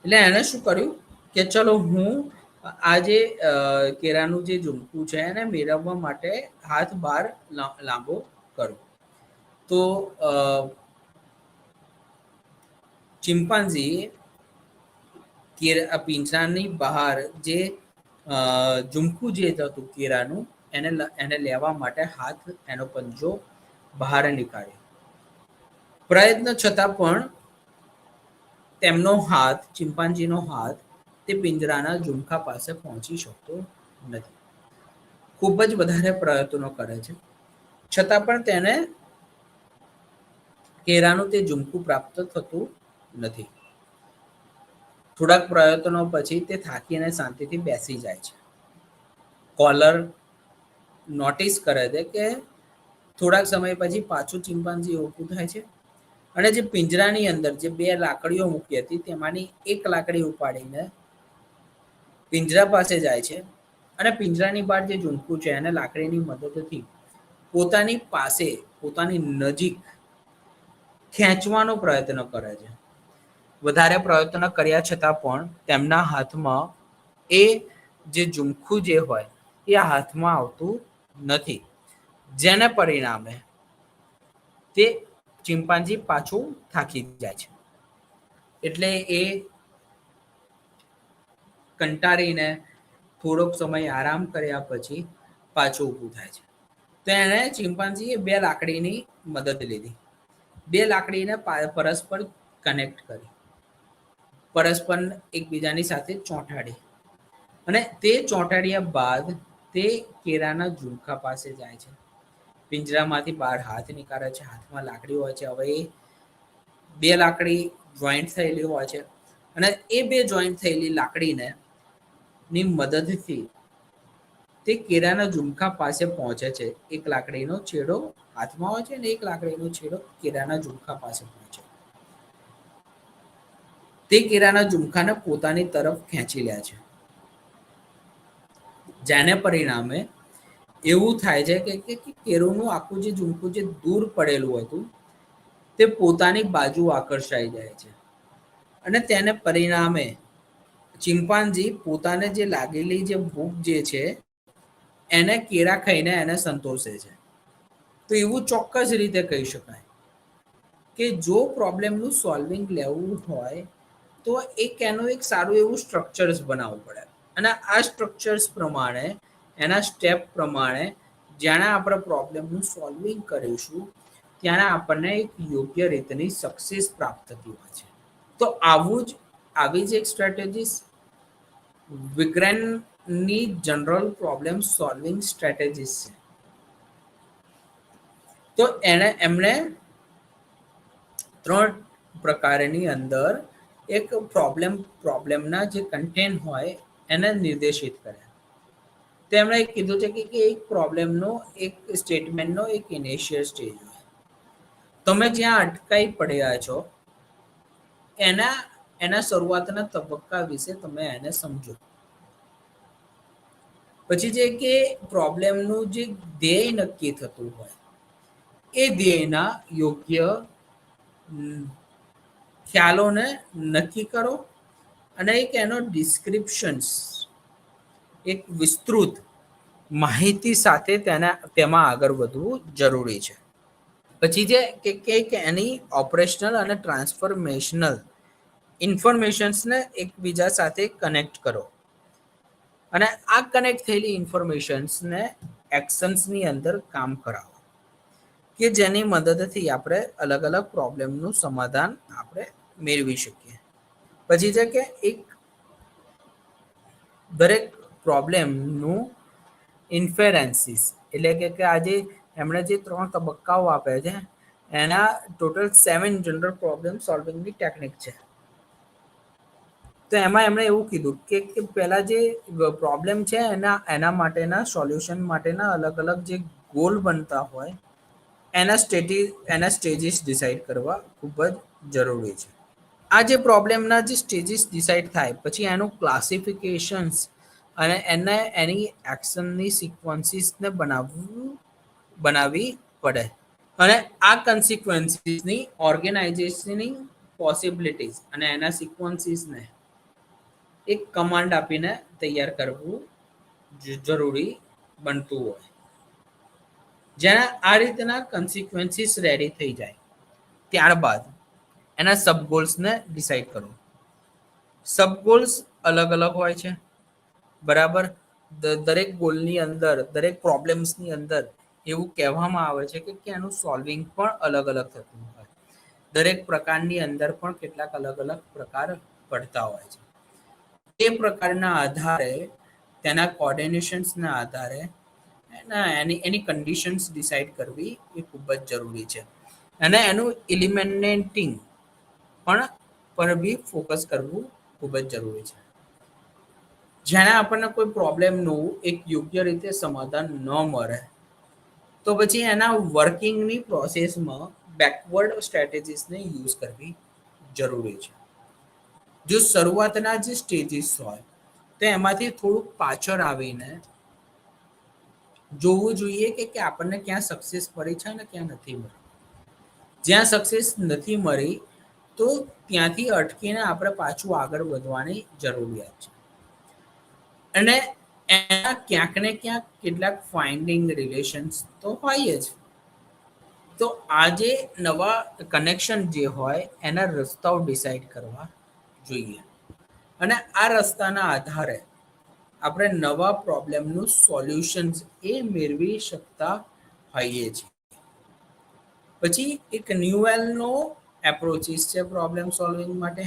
એટલે એને શું કર્યું કે ચલો હું આ જે કેળાનું જે ઝૂંપું છે એને મેળવવા માટે હાથ બહાર લાંબો કરું. તો ચિમ્પાન્ઝી પિંજરાની બહાર જે ઝુમકું જે હતું કેળાનું એને લેવા માટે હાથ એનો પંજો બહાર નીકાળ્યો. પ્રયત્ન છતાં પણ તેમનો હાથ ચિમ્પાન્ઝીનો હાથ તે પિંજરાના ઝુમખા પાસે પહોંચી શકતો નથી. ખૂબ જ વધારે પ્રયત્નો કરે છે છતાં પણ તેને કેળાનું તે ઝુમકું પ્રાપ્ત થતું નથી. થોડાક પ્રયત્નો પછી તે થાકીને શાંતિથી બેસી જાય છે. કોલર નોટિસ કરે છે કે થોડાક સમય પછી પાછું ચિમ્પાન્ઝી ઊભું થાય છે અને જે પિંજરાની અંદર જે 2 લાકડીઓ મૂકી હતી તેમાંની એક લાકડી ઉપાડીને પિંજરા પાસે જાય છે અને પિંજરાની બહાર જે ઝૂંપું છે એને લાકડીની મદદથી પોતાની પાસે પોતાની નજીક ખેંચવાનો પ્રયત્ન કરે છે. વધારે પ્રયત્ન કર્યા છતાં પણ તેમના હાથમાં એ જે ઝુમખું જે હોય એ હાથમાં આવતું નથી, જેને પરિણામે તે ચિમ્પાન્ઝી પાછું થાકી જાય છે. એટલે એ કંટાળીને થોડોક સમય આરામ કર્યા પછી પાછું ઊભું થાય છે. તો એણે ચિમ્પાન્ઝીએ 2 લાકડીની મદદ લીધી. 2 લાકડીને પરસ્પર કનેક્ટ કરી, પરસ્પર એકબીજાની સાથે ચોંટાડી અને તે ચોંટાડ્યા બાદ તે કેળાના ઝુમખા પાસે જાય છે. પિંજરામાંથી બહાર હાથ નીકાળે છે, હાથમાં લાકડી હોય છે. હવે એ 2 લાકડી જોઈન્ટ થયેલી હોય છે અને એ 2 જોઈન્ટ થયેલી લાકડીને ની મદદથી તે કેળાના ઝુમખા પાસે પહોંચે છે. એક લાકડીનો છેડો હાથમાં હોય છે અને એક લાકડીનો છેડો કેળાના ઝુમખા પાસે પહોંચે. તે કેળાના ઝુમખાને પોતાની તરફ ખેંચી લે છે, જેને પરિણામે એવું થાય છે કે કેળુનું આખું જે ઝુમખું જે દૂર પડેલું હતું તે પોતાની બાજુ આકર્ષાઈ જાય છે અને તેને પરિણામે ચિમ્પાન્ઝી પોતાને જે લાગેલી જે ભૂખ જે છે એને કેળા ખાઈને એને સંતોષે છે. તો એવું ચોક્કસ રીતે કહી શકાય કે જો પ્રોબ્લેમનું સોલ્વિંગ લેવું હોય તો એનું એક સારું એવું સ્ટ્રક્ચર્સ બનાવવું પડે અને આ સ્ટ્રક્ચર્સ પ્રમાણે એના સ્ટેપ પ્રમાણે જ્યારે આપણે પ્રોબ્લેમનું સોલ્વિંગ કરીશું ત્યારે આપણને એક યોગ્ય રીતની સક્સેસ પ્રાપ્ત થતી હોય છે. તો આવી જ એક સ્ટ્રેટેજીસ વિગ્રેનની જનરલ પ્રોબ્લેમ સોલ્વિંગ સ્ટ્રેટેજીસ છે. તો એમણે 3 પ્રકારની અંદર એક પ્રોબ્લેમના જે કન્ટેન્ટ હોય એને નિર્દેશિત કર્યા. તેમણે કીધું છે કે એક પ્રોબ્લેમનો એક સ્ટેટમેન્ટનો એક ઇનિશિયલ સ્ટેજ હોય. તમે જ્યાં અટકાઈ પડ્યા છો એના શરૂઆતના તબક્કા વિશે તમે એને સમજો. પછી જે કે પ્રોબ્લેમનું જે ધ્યેય નક્કી થતું હોય એ ધ્યેયના યોગ્ય ખ્યાલોને નક્કી કરો અને એક એનો ડિસ્ક્રિપ્શન્સ એક વિસ્તૃત માહિતી સાથે તેમાં આગળ વધવું જરૂરી છે. પછી જે કે એની ઓપરેશનલ અને ટ્રાન્સફોર્મેશનલ ઇન્ફોર્મેશન્સને એકબીજા સાથે કનેક્ટ કરો અને આ કનેક્ટ થયેલી ઇન્ફોર્મેશન્સને એક્શન્સની અંદર કામ કરાવો કે જેની મદદથી આપણે અલગ અલગ પ્રોબ્લેમનું સમાધાન આપણે મેળવી શકીએ. પછી છે કે એક દરેક પ્રોબ્લેમનું ઇન્ફેરન્સીસ એટલે કે આજે એમણે જે 3 તબક્કાઓ આપ્યા છે એના ટોટલ 7 જનરલ પ્રોબ્લેમ સોલ્વિંગની ટેકનિક છે. તો એમાં એમણે એવું કીધું કે પહેલા જે પ્રોબ્લેમ છે એના માટેના સોલ્યુશન માટેના અલગ અલગ જે ગોલ બનતા હોય એના સ્ટેજીસ ડિસાઇડ કરવા ખૂબ જ જરૂરી છે. આ જે પ્રોબ્લેમના જે સ્ટેજીસ ડિસાઇડ થાય પછી એનું ક્લાસિફિકેશન્સ અને એની એક્શનની સિક્વન્સીસને બનાવવી પડે અને આ કન્સિક્વન્સીસની ઓર્ગેનાઇઝેશનની પોસિબિલિટીઝ અને એના સિક્વન્સીસને એક કમાન્ડ આપીને તૈયાર કરવું જરૂરી બનતું હોય. જેના આ રીતના કન્સિક્વન્સીસ રેડી થઈ જાય ત્યારબાદ એના સબ ગોલ્સને ડિસાઇડ કરો. સબ ગોલ્સ અલગ અલગ હોય છે, બરાબર. દરેક ગોલની અંદર દરેક પ્રોબ્લેમ્સની અંદર એવું કહેવામાં આવે છે કે એનું સોલ્વિંગ પણ અલગ અલગ થતું હોય. દરેક પ્રકારની અંદર પણ કેટલાક અલગ અલગ પ્રકાર પડતા હોય છે. તે પ્રકારના આધારે તેના કોર્ડિનેશન્સના આધારે એની કન્ડિશન્સ ડિસાઇડ કરવી એ ખૂબ જ જરૂરી છે અને એનું ઇલિમિનેટિંગ પર બી ફોકસ કરવું ખૂબ જ જરૂરી છે. જેને આપણને કોઈ પ્રોબ્લેમનું એક યોગ્ય રીતે સમાધાન ન મળે તો પછી એના વર્કિંગની પ્રોસેસમાં બેકવર્ડ સ્ટ્રેટેજીસને યુઝ કરવી જરૂરી છે. જો શરૂઆતના જે સ્ટેજીસ હોય તો એમાંથી થોડુંક પાછળ આવીને જોવું જોઈએ કે આપણને ક્યાં સક્સેસ મળી છે અને ક્યાં નથી મળી. જ્યાં સક્સેસ નથી મળી તો ત્યાંથી અટકીને આપણે પાછું આગળ વધવાની જરૂરિયાત છે અને એના ક્યાંક ને ક્યાંક કેટલાક ફાઇન્ડિંગ રિલેશન્સ તો હોય જ. તો આ જે નવા કનેક્શન જે હોય એના રસ્તાઓ ડિસાઇડ કરવા જોઈએ અને આ રસ્તાના આધારે આપણે નવા પ્રોબ્લેમનું સોલ્યુશન્સ એ મેળવી શકતા હોઈએ છીએ. પછી એક ન્યુએલનો એપ્રોચીસ છે પ્રોબ્લેમ સોલ્વિંગ માટે.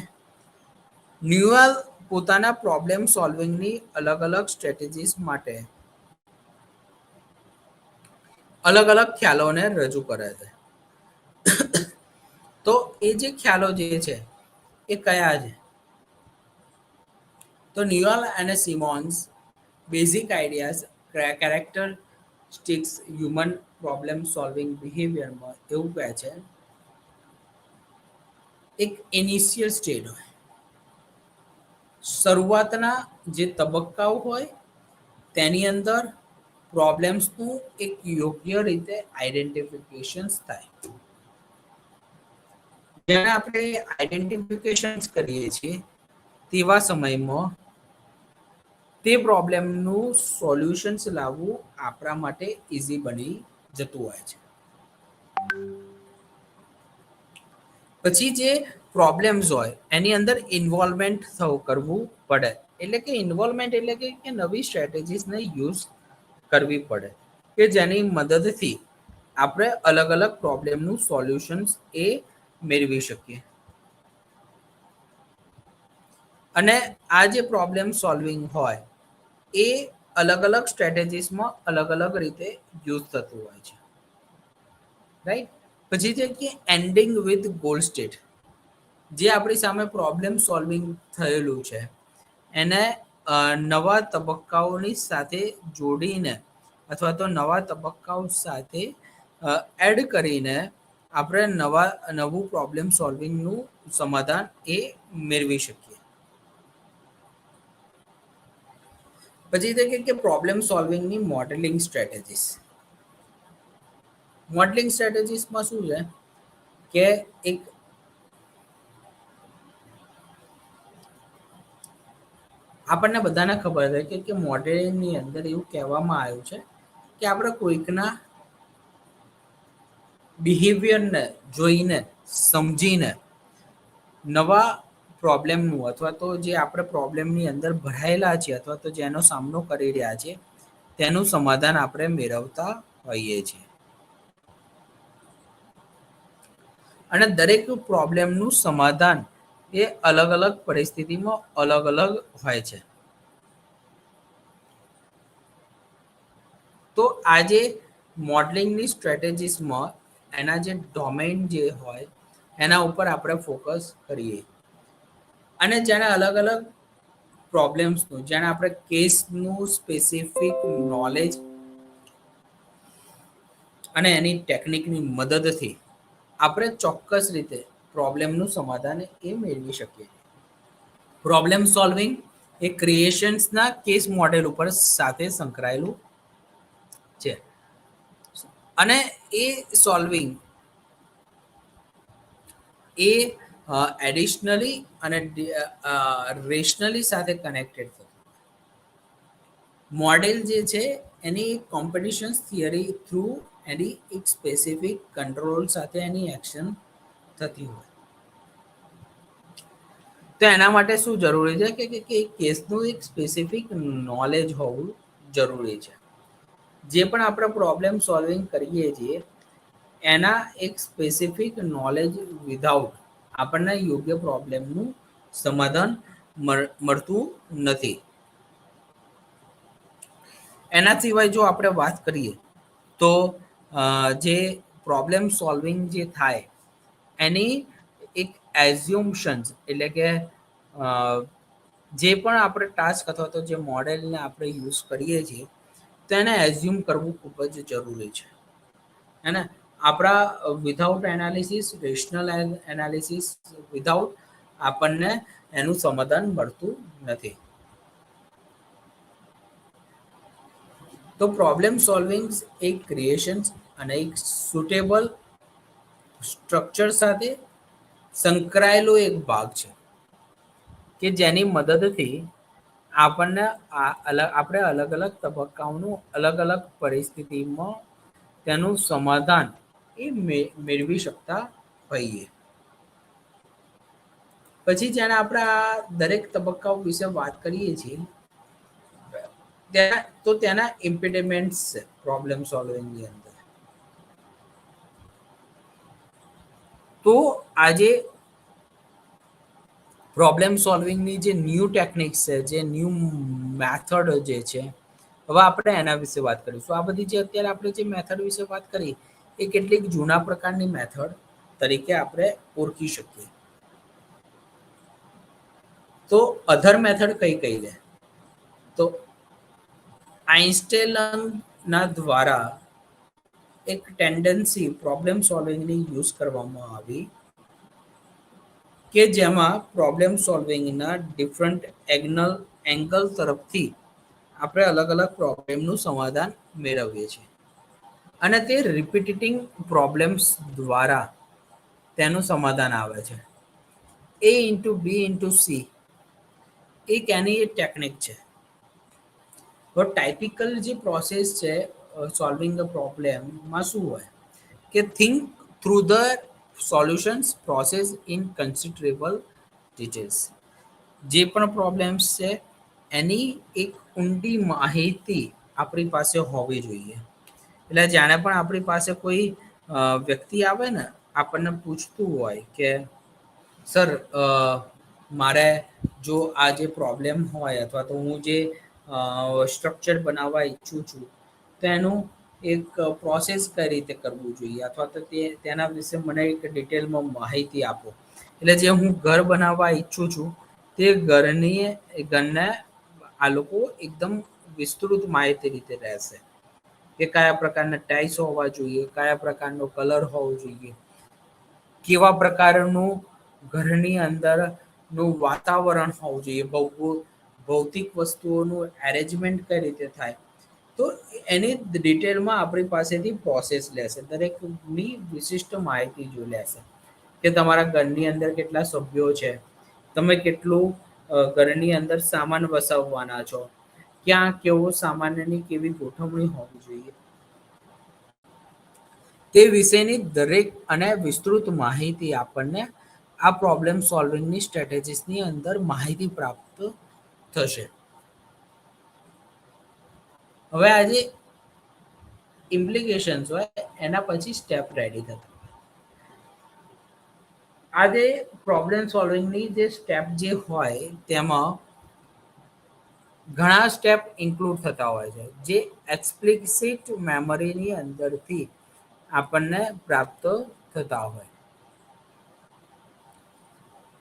ન્યુએલ પોતાના પ્રોબ્લેમ સોલ્વિંગની અલગ અલગ સ્ટ્રેટેજીસ માટે અલગ અલગ ખ્યાલોને રજૂ કરે છે. તો એ જે ખ્યાલો જે છે એ કયા છે? તો ન્યુએલ અને Simon's basic ideas characteristics human problem solving બિહેવિયરમાં એવું કહે છે એક ઇનિશિયલ સ્ટેજ હોય, શરૂઆતના જે તબક્કાઓ હોય તેની અંદર પ્રોબ્લેમ્સનું એક યોગ્ય રીતે આઈડેન્ટિફિકેશન થાય. જ્યારે આપણે આઈડેન્ટિફિકેશન કરીએ છીએ તેવા સમયમાં તે પ્રોબ્લેમનું સોલ્યુશન્સ લાવવું આપણા માટે ઇઝી બની જતું હોય છે. પછી જે પ્રોબ્લેમ્સ હોય એની અંદર ઇન્વોલ્વમેન્ટ કરવું પડે. એટલે કે ઇન્વોલ્વમેન્ટ એટલે કે નવી સ્ટ્રેટેજીસને યુઝ કરવી પડે. કે જેની મદદથી આપણે અલગ અલગ પ્રોબ્લેમનું સોલ્યુશન્સ એ મેળવી શકીએ. અને આ જે પ્રોબ્લેમ સોલ્વિંગ હોય એ અલગ અલગ સ્ટ્રેટેજીસમાં અલગ અલગ રીતે યુઝ થતું હોય છે, રાઈટ. પછી છે કે એન્ડિંગ વિથ ગોલ સ્ટેટ. જે આપણી સામે પ્રોબ્લેમ સોલ્વિંગ થયેલું છે એને નવા તબક્કાઓની સાથે જોડીને અથવા તો નવા તબક્કાઓ સાથે એડ કરીને આપણે નવું પ્રોબ્લેમ સોલ્વિંગનું સમાધાન એ મેળવી શકીએ. પછી તે કે પ્રોબ્લેમ સોલ્વિંગની મોડેલિંગ સ્ટ્રેટેજીસ. મોડેલિંગ સ્ટ્રેટેજીસમાં શું છે કે એક આપણને બધાને ખબર છે કે મોડેલિંગની અંદર એવું કહેવામાં આવ્યું છે કે આપણે કોઈકના બિહેવિયરને જોઈને સમજીને નવા પ્રોબ્લેમનું અથવા તો જે આપણે પ્રોબ્લેમની અંદર ભરાયેલા છીએ અથવા તો જેનો સામનો કરી રહ્યા છીએ તેનું સમાધાન આપણે મેળવતા હોઈએ છીએ. અને દરેક પ્રોબ્લેમનું સમાધાન એ અલગ અલગ પરિસ્થિતિમાં અલગ અલગ હોય છે. તો આજે મોડલિંગની સ્ટ્રેટેજીસમાં એના જે ડોમેન જે હોય એના ઉપર આપણે ફોકસ કરીએ અને જેને અલગ અલગ પ્રોબ્લેમ્સનું જેને આપણે કેસનું સ્પેસિફિક નોલેજ અને એની ટેકનિકની મદદથી આપણે ચોક્કસ રીતે પ્રોબ્લેમનું સમાધાન એ મેળવી શકીએ. પ્રોબ્લેમ સોલ્વિંગ એ ક્રિએશન્સના કેસ મોડેલ ઉપર સાથે સંકળાયેલું છે અને એ સોલ્વિંગ એ એડિશનલી અને રેશનલી સાથે કનેક્ટેડ થતું. મોડેલ જે છે એની કોમ્પિટિશન્સ થિયરી થ્રુ એની એક સ્પેસિફિક કંટ્રોલ સાથે એની એક્શન થતી હોય. તો એના માટે શું જરૂરી છે કે કેસનું એક સ્પેસિફિક નોલેજ હોવું જરૂરી છે. જે પણ આપણે પ્રોબ્લેમ સોલ્વિંગ કરીએ છીએ એના એક સ્પેસિફિક નોલેજ વિધાઉટ આપણને યોગ્ય પ્રોબ્લેમનું સમાધાન મળતું નથી. એના સિવાય જો આપણે વાત કરીએ તો જે પ્રોબ્લેમ સોલ્વિંગ જે થાય એની એક એઝ્યુમ્શન્સ એટલે કે જે પણ આપણે ટાસ્ક અથવા તો જે મોડેલને આપણે યુઝ કરીએ છીએ તો એને એઝ્યુમ કરવું ખૂબ જ જરૂરી છે. હે ને આપણા without analysis rational analysis without આપણને એનું સમાધાન મળતું નથી. તો પ્રોબ્લેમ સોલ્વિંગ એક ક્રિએશન્સ અને એક સુટેબલ સ્ટ્રક્ચર સાથે સંકળાયેલો એક ભાગ છે કે જેની મદદથી આપણને આપણે અલગ અલગ તબક્કાઓનું અલગ અલગ પરિસ્થિતિમાં તેનું સમાધાન એ મેળવી શકતા હોઈએ. પછી જ્યારે આપણે આ દરેક તબક્કાઓ વિશે વાત કરીએ છીએ તો તેના ઇમ્પિડિમેન્ટ્સ છે પ્રોબ્લેમ સોલ્વિંગની અંદર. તો આજે પ્રોબ્લેમ સોલ્વિંગની જે ન્યૂ ટેકનિક્સ છે જે ન્યૂ મેથડ જે છે હવે આપણે એના વિશે વાત કરીશું. આ બધી જે અત્યારે આપણે જે મેથડ વિશે વાત કરી એ કેટલીક જૂના પ્રકારની મેથડ તરીકે આપણે ઓળખી શકીએ. તો અધર મેથડ કઈ કઈ છે તો આઇન્સ્ટેલના દ્વારા એક ટેન્ડન્સી પ્રોબ્લેમ સોલ્વિંગની યુઝ કરવામાં આવી કે જેમાં પ્રોબ્લેમ સોલ્વિંગના ડિફરન્ટ એંગલ તરફથી આપણે અલગ અલગ પ્રોબ્લેમનું સમાધાન મેળવીએ છીએ અને તે રિપીટિંગ પ્રોબ્લેમ્સ દ્વારા તેનું સમાધાન આવે છે. A into B into C એક એની ટેકનિક છે. તો ટાઇપિકલ જે પ્રોસેસ છે સોલ્વિંગ ધ પ્રોબ્લેમમાં શું હોય કે think through the solutions process in considerable details. જે પણ પ્રોબ્લેમ્સ છે એની એક ઊંડી માહિતી આપણી પાસે હોવી જોઈએ એટલે જાણે પણ આપણી પાસે કોઈ વ્યક્તિ આવે ને, આપણને પૂછતું હોય કે સર મારે જો આ જે પ્રોબ્લેમ હોય અથવા તો હું જે સ્ટ્રક્ચર બનાવવા ઈચ્છું છું, તો એનું એક પ્રોસેસ કઈ રીતે કરવું જોઈએ અથવા તો તેના વિશે મને એક ડિટેલમાં માહિતી આપો. એટલે જે હું ઘર બનાવવા ઈચ્છું છું તે ઘરને આ લોકો એકદમ વિસ્તૃત માહિતી રીતે રહેશે કે કયા પ્રકારના ટાઇલ્સ હોવા જોઈએ, કયા પ્રકારનો કલર હોવો જોઈએ, કેવા પ્રકારનું ઘરની અંદરનું વાતાવરણ હોવું જોઈએ, ભૌતિક વસ્તુઓનું એરેન્જમેન્ટ કઈ રીતે થાય. તો એની ડિટેલમાં આપણી પાસેથી પ્રોસેસ લેશે, દરેકની વિશિષ્ટ માહિતી જો લેશે કે તમારા ઘરની અંદર કેટલા સભ્યો છે, તમે કેટલું ઘરની અંદર સામાન વસાવવાના છો, ક્યાં કેવો સામાનની કેવી ગોઠવણી હોવી જોઈએ, તે વિશેની દરેક અને વિસ્તૃત માહિતી આપણને આ પ્રોબ્લેમ સોલ્વિંગની સ્ટ્રેટેજીસની અંદર માહિતી પ્રાપ્ત થશે. હવે આજે ઇમ્પ્લિકેશન્સ હોય એના પછી સ્ટેપ રેડી થતા. આ જે પ્રોબ્લેમ સોલ્વિંગની જે સ્ટેપ જે હોય તેમાં ઘણા સ્ટેપ ઇન્ક્લુડ થતા હોય છે, જે એક્સપ્લિસિટ મેમરીની અંદરથી આપણને પ્રાપ્ત થતા હોય.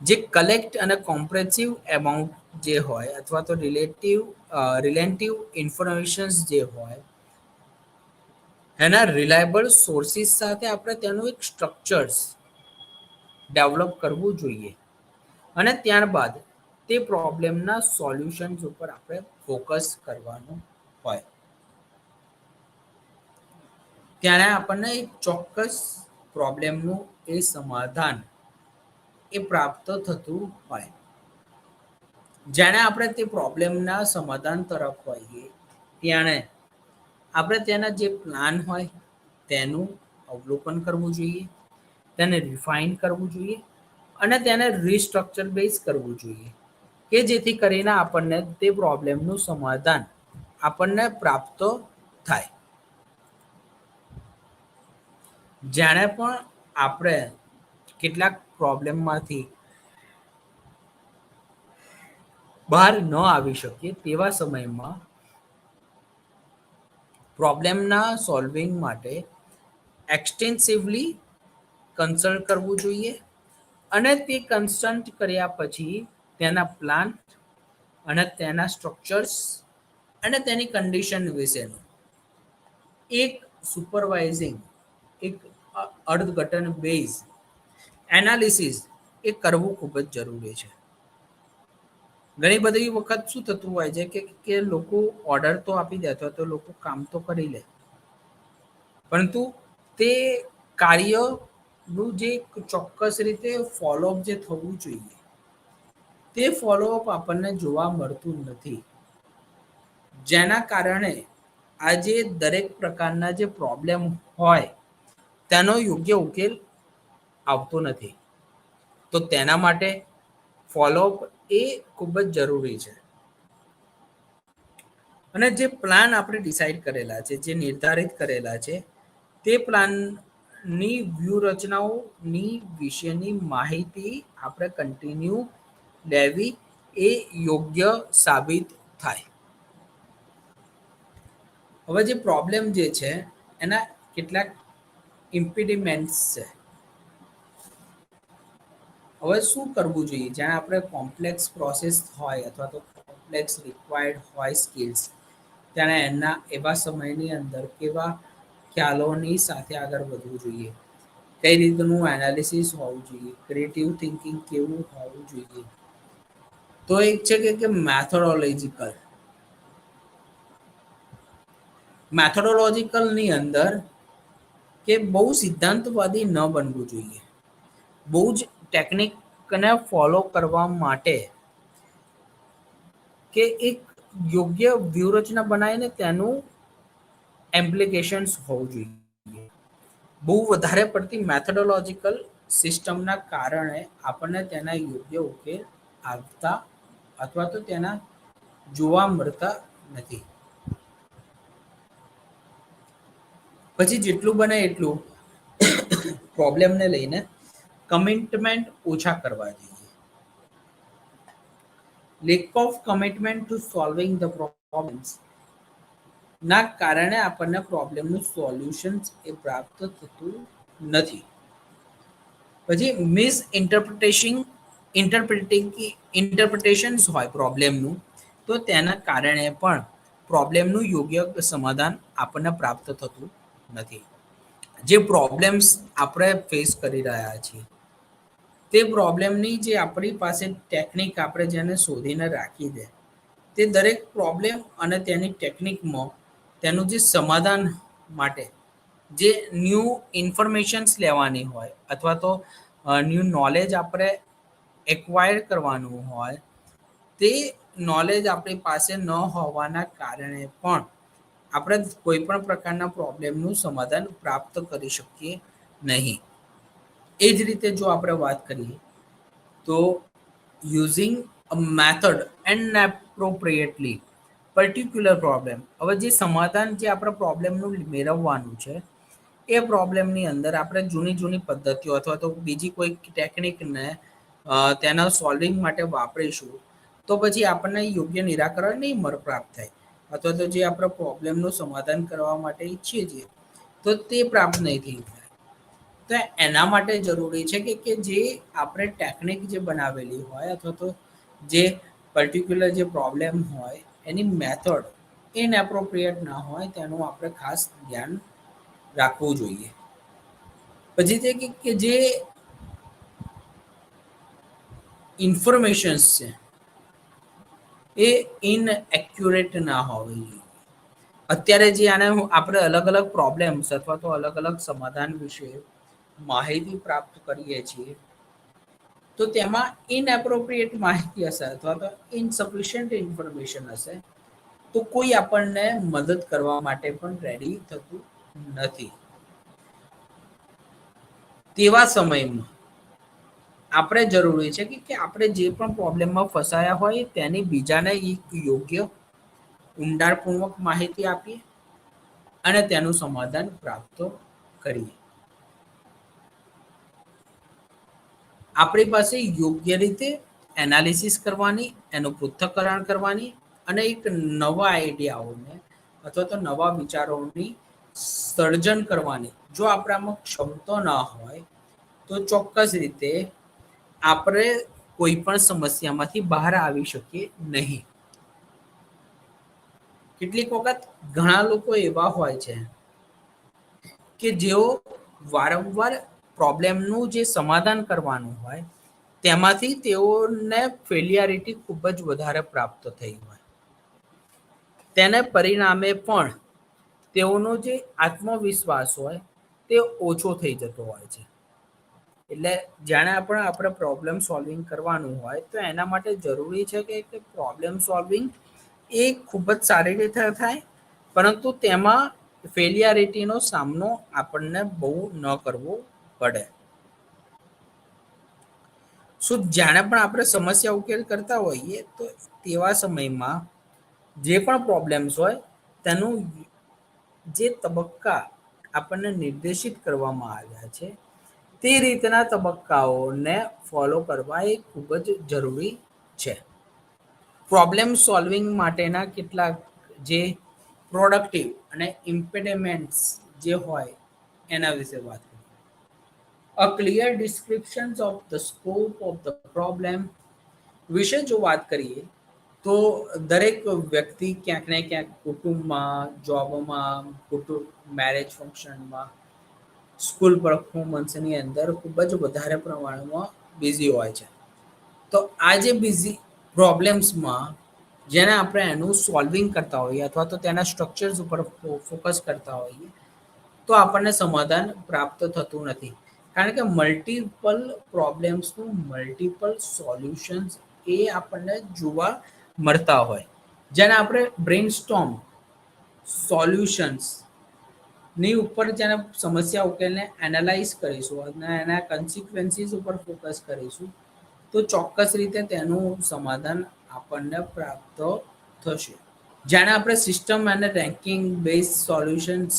જે કલેક્ટ અને કોમ્પ્રેસિવ એમાઉન્ટ જે હોય અથવા તો રિલેટિવ ઇન્ફોર્મેશન્સ જે હોય એના રિલાયબલ સોર્સિસ સાથે આપણે તેનું એક સ્ટ્રક્ચર્સ ડેવલપ કરવું જોઈએ અને ત્યારબાદ તે પ્રોબ્લેમના સોલ્યુશન્સ ઉપર આપણે ફોકસ કરવાનું હોય. ત્યારે આપણને એક ચોક્કસ પ્રોબ્લેમનું એ સમાધાન એ પ્રાપ્ત થતું હોય. જેણે આપણે તે પ્રોબ્લેમના સમાધાન તરફ હોઈએ ત્યારે આપણે તેના જે પ્લાન હોય તેનું અવલોકન કરવું જોઈએ, તેને રિફાઈન કરવું જોઈએ અને તેને રિસ્ટ્રક્ચર બેઝ કરવું જોઈએ કે જેથી કરીને આપણને તે પ્રોબ્લેમનું સમાધાન આપણને પ્રાપ્ત થાય. જાણે પણ આપણે કેટલાક પ્રોબ્લેમમાંથી બહાર ન આવી શકીએ તેવા સમયમાં પ્રોબ્લેમના સોલ્વિંગ માટે એક્સટેન્સિવલી કન્સલ્ટ કરવું જોઈએ અને તે કન્સલ્ટ કર્યા પછી તેના પ્લાન અને તેના સ્ટ્રક્ચર્સ અને તેની કન્ડિશન વિશેનું એક સુપરવાઇઝિંગ, એક અર્થઘટન બેઝ એનાલિસિસ એ કરવું ખૂબ જ જરૂરી છે. ઘણી બધી વખત શું થતું હોય છે કે લોકો ઓર્ડર તો આપી દે અથવા તો લોકો કામ તો કરી લે, પરંતુ તે કાર્યનું જે ચોક્કસ રીતે ફોલોઅપ જે થવું જોઈએ તે ફોલોઅપ આપણને જોવા મળતું નથી. જેના કારણે આજે દરેક પ્રકારના જે પ્રોબ્લેમ હોય તેનો યોગ્ય ઉકેલ આવતો નથી. તો તેના માટે ફોલોઅપ એ ખૂબ જ જરૂરી છે. અને જે પ્લાન આપણે ડિસાઈડ કરેલા છે, જે નિર્ધારિત કરેલા છે, તે પ્લાનની વ્યૂહરચનાઓની વિશેની માહિતી આપણે કન્ટિન્યુ લેવી એ યોગ્ય સાબિત થાય. હવે જે પ્રોબ્લેમ જે છે એના કેટલાક ઇમ્પિડિમેન્ટ્સ છે. હવે શું કરવું જોઈએ જ્યાં આપણે કોમ્પ્લેક્સ પ્રોસેસ હોય અથવા તો કોમ્પ્લેક્સ રિક્વાયર્ડ હોય સ્કિલ્સ, ત્યારે એના એવા સમયની અંદર કેવા ખ્યાલોની સાથે આગળ વધવું જોઈએ, કઈ રીતનું એનાલિસિસ હોવું જોઈએ, ક્રિએટિવ થિંકિંગ કેવું હોવું જોઈએ. તો એક છે કે મેથોડોલોજીકલની અંદર કે બહુ સિદ્ધાંતવાદી ન બનવું જોઈએ. બહુ જ ટેકનિકને ફોલો કરવા માટે કે એક યોગ્ય વ્યૂહરચના બનાવીને તેનું એમ્પ્લિકેશન્સ હોવું જોઈએ. બહુ વધારે પડતી મેથોડોલોજીકલ સિસ્ટમના કારણે આપણને તેના યોગ્ય ઉકેલ આવતા અથવા તો તેના જોવા મળતા નથી. પછી જેટલું બને એટલું પ્રોબ્લેમને લઈને કમિટમેન્ટ ઓછા કરવા જોઈએ. Lack of commitment to solving the problems ના કારણે આપણને પ્રોબ્લેમનું સોલ્યુશન એ પ્રાપ્ત થતું નથી. પછી મિસ ઇન્ટરપ્રિટેશન્સ હોય પ્રોબ્લેમનું, તો તેના કારણે પણ પ્રોબ્લેમનું યોગ્ય સમાધાન આપણને પ્રાપ્ત થતું નથી. જે પ્રોબ્લેમ્સ આપણે ફેસ કરી રહ્યા છીએ તે પ્રોબ્લેમની જે આપણી પાસે ટેકનિક આપણે જેને શોધીને રાખી દે, તે દરેક પ્રોબ્લેમ અને તેની ટેકનિકમાં તેનું જે સમાધાન માટે જે ન્યૂ ઇન્ફોર્મેશન્સ લેવાની હોય અથવા તો ન્યૂ નોલેજ આપણે એક્વાયર કરવાનું હોય, તે નોલેજ આપણી પાસે ન હોવાના કારણે પણ આપણે કોઈ પણ પ્રકારના પ્રોબ્લેમનું સમાધાન પ્રાપ્ત કરી શકીએ નહીં. એ જ રીતે જો આપણે વાત કરીએ તો using a method and appropriately particular problem, હવે જે સમાધાન જે આપણે પ્રોબ્લેમનું મેળવવાનું છે એ પ્રોબ્લેમની અંદર આપણે જૂની જૂની પદ્ધતિઓ અથવા તો બીજી કોઈ ટેકનિકને તેના સોલ્વિંગ માટે વાપરીશું તો પછી આપણને યોગ્ય નિરાકરણ નહીં પ્રાપ્ત થાય, અથવા તો જે આપણે પ્રોબ્લેમનું સમાધાન કરવા માટે ઈચ્છીએ છીએ તો તે પ્રાપ્ત નહીં થઈ થાય. તો એના માટે જરૂરી છે કે જે આપણે ટેકનિક જે બનાવેલી હોય અથવા તો જે પર્ટિક્યુલર જે પ્રોબ્લેમ હોય એની મેથડ ઇનએપ્રોપ્રિએટ ના હોય તેનું આપણે ખાસ ધ્યાન રાખવું જોઈએ. પછી તે કે જે ઇન્ફોર્મેશન્સ છે એ ઇનએક્યુરેટ ના હોવી જોઈએ. અત્યારે જે આને આપણે અલગ અલગ પ્રોબ્લેમ્સ અથવા તો અલગ અલગ સમાધાન વિશે માહિતી પ્રાપ્ત કરીએ છીએ તો તેમાં ઇનએપ્રોપ્રિએટ માહિતી હશે અથવા તો ઇનસફિશિયન્ટ ઇન્ફોર્મેશન હશે તો કોઈ આપણને મદદ કરવા માટે પણ રેડી થતું નથી. તેવા સમયમાં આપણે જરૂરી છે કે આપણે જે પણ પ્રોબ્લેમમાં ફસાયા હોય તેની બીજાને એક યોગ્ય ઊંડાણપૂર્વક માહિતી આપીએ અને તેનું સમાધાન પ્રાપ્ત કરીએ. આપણી પાસે યોગ્ય રીતે એનાલિસિસ કરવાની, એનું પૃથ્થકરણ કરવાની અને એક નવા આઈડિયાઓને અથવા તો નવા વિચારોની સર્જન કરવાની જો આપણામાં ક્ષમતા ના હોય તો ચોક્કસ રીતે આપણે કોઈ પણ સમસ્યામાંથી બહાર આવી શકીએ નહીં. કેટલીક વખત ઘણા લોકો એવા હોય છે કે જેઓ વારંવાર પ્રોબ્લેમનું જે સમાધાન કરવાનું હોય તેમાંથી તેઓને ફેલિયારિટી ખૂબ જ વધારે પ્રાપ્ત થઈ હોય. તેને પરિણામે પણ તેઓનો જે આત્મવિશ્વાસ હોય તે ઓછો થઈ જતો હોય છે. એટલે જાણે આપણે પ્રોબ્લેમ સોલ્વિંગ કરવાનું હોય તો એના માટે જરૂરી છે કે પ્રોબ્લેમ સોલ્વિંગ એ ખૂબ જ સારી રીતે થાય, પરંતુ તેમાં ફેલિયારિટીનો સામનો આપણને બહુ ન કરવો પડે. શું જાણે પણ આપણે સમસ્યા ઉકેલ કરતા હોઈએ તો તેવા સમયમાં જે પણ પ્રોબ્લેમ્સ હોય તેનું જે તબક્કા આપણને નિર્દેશિત કરવામાં આવ્યા છે તે રીતના તબક્કાઓને ફોલો કરવા એ ખૂબ જ જરૂરી છે. પ્રોબ્લેમ સોલ્વિંગ માટેના કેટલાક જે પ્રોડક્ટિવ અને ઇમ્પેડિમેન્ટ્સ જે હોય એના વિશે વાત કરીએ. A clear description of the scope of the problem વિશે જો વાત કરીએ તો દરેક વ્યક્તિ ક્યાંક ને ક્યાંક કુટુંબમાં, જોબમાં, મેરેજ ફંક્શનમાં, સ્કૂલ પરફોર્મન્સની અંદર ખૂબ જ વધારે પ્રમાણમાં બિઝી હોય છે. તો આ જે બિઝી પ્રોબ્લેમ્સમાં જેને આપણે એનું સોલ્વિંગ કરતા હોઈએ અથવા તો તેના સ્ટ્રક્ચર્સ ઉપર ફોકસ કરતા હોઈએ તો આપણને સમાધાન પ્રાપ્ત થતું નથી. કારણ કે મલ્ટિપલ પ્રોબ્લેમ્સનું મલ્ટિપલ સોલ્યુશન્સ એ આપણને જોવા મળતા હોય. જેને આપણે બ્રેઇનસ્ટોર્મ સોલ્યુશન્સ ની ઉપર જેને સમસ્યા ઉકેલને એનાલાઇઝ કરીશું અને એના કન્સિક્વન્સીસ ઉપર ફોકસ કરીશું તો ચોક્કસ રીતે તેનું સમાધાન આપણને પ્રાપ્ત થશે. જેને આપણે સિસ્ટમ અને રેન્કિંગ બેઝ સોલ્યુશન્સ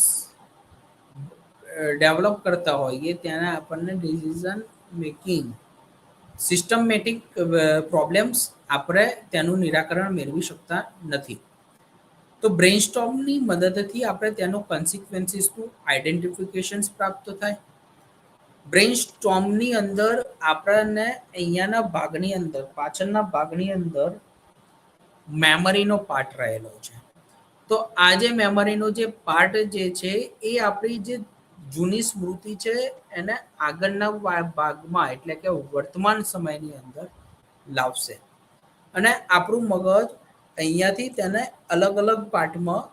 ડેવલપ કરતા હોઈએ ત્યારે આપણને ડિસિઝન મેકિંગ સિસ્ટમેટિક પ્રોબ્લેમ્સ આપણે તેનું નિરાકરણ મેળવી શકતા નથી. તો બ્રેઇનસ્ટોર્મની મદદથી આપણે તેનો કન્સિક્વન્સીસનું આઈડેન્ટિફિકેશન્સ પ્રાપ્ત થાય. બ્રેઇનસ્ટોર્મની અંદર આપણને અહીંયાના ભાગની અંદર પાછળના ભાગની અંદર મેમરીનો પાર્ટ રહેલો છે. તો આ જે મેમરીનો જે પાર્ટ જે છે એ આપણી જે જૂની સ્મૃતિ છે એને આગળના ભાગમાં એટલે કે વર્તમાન સમયની અંદર લાવશે અને આપણું મગજ અહીંયાથી તેને અલગ અલગ પાર્ટમાં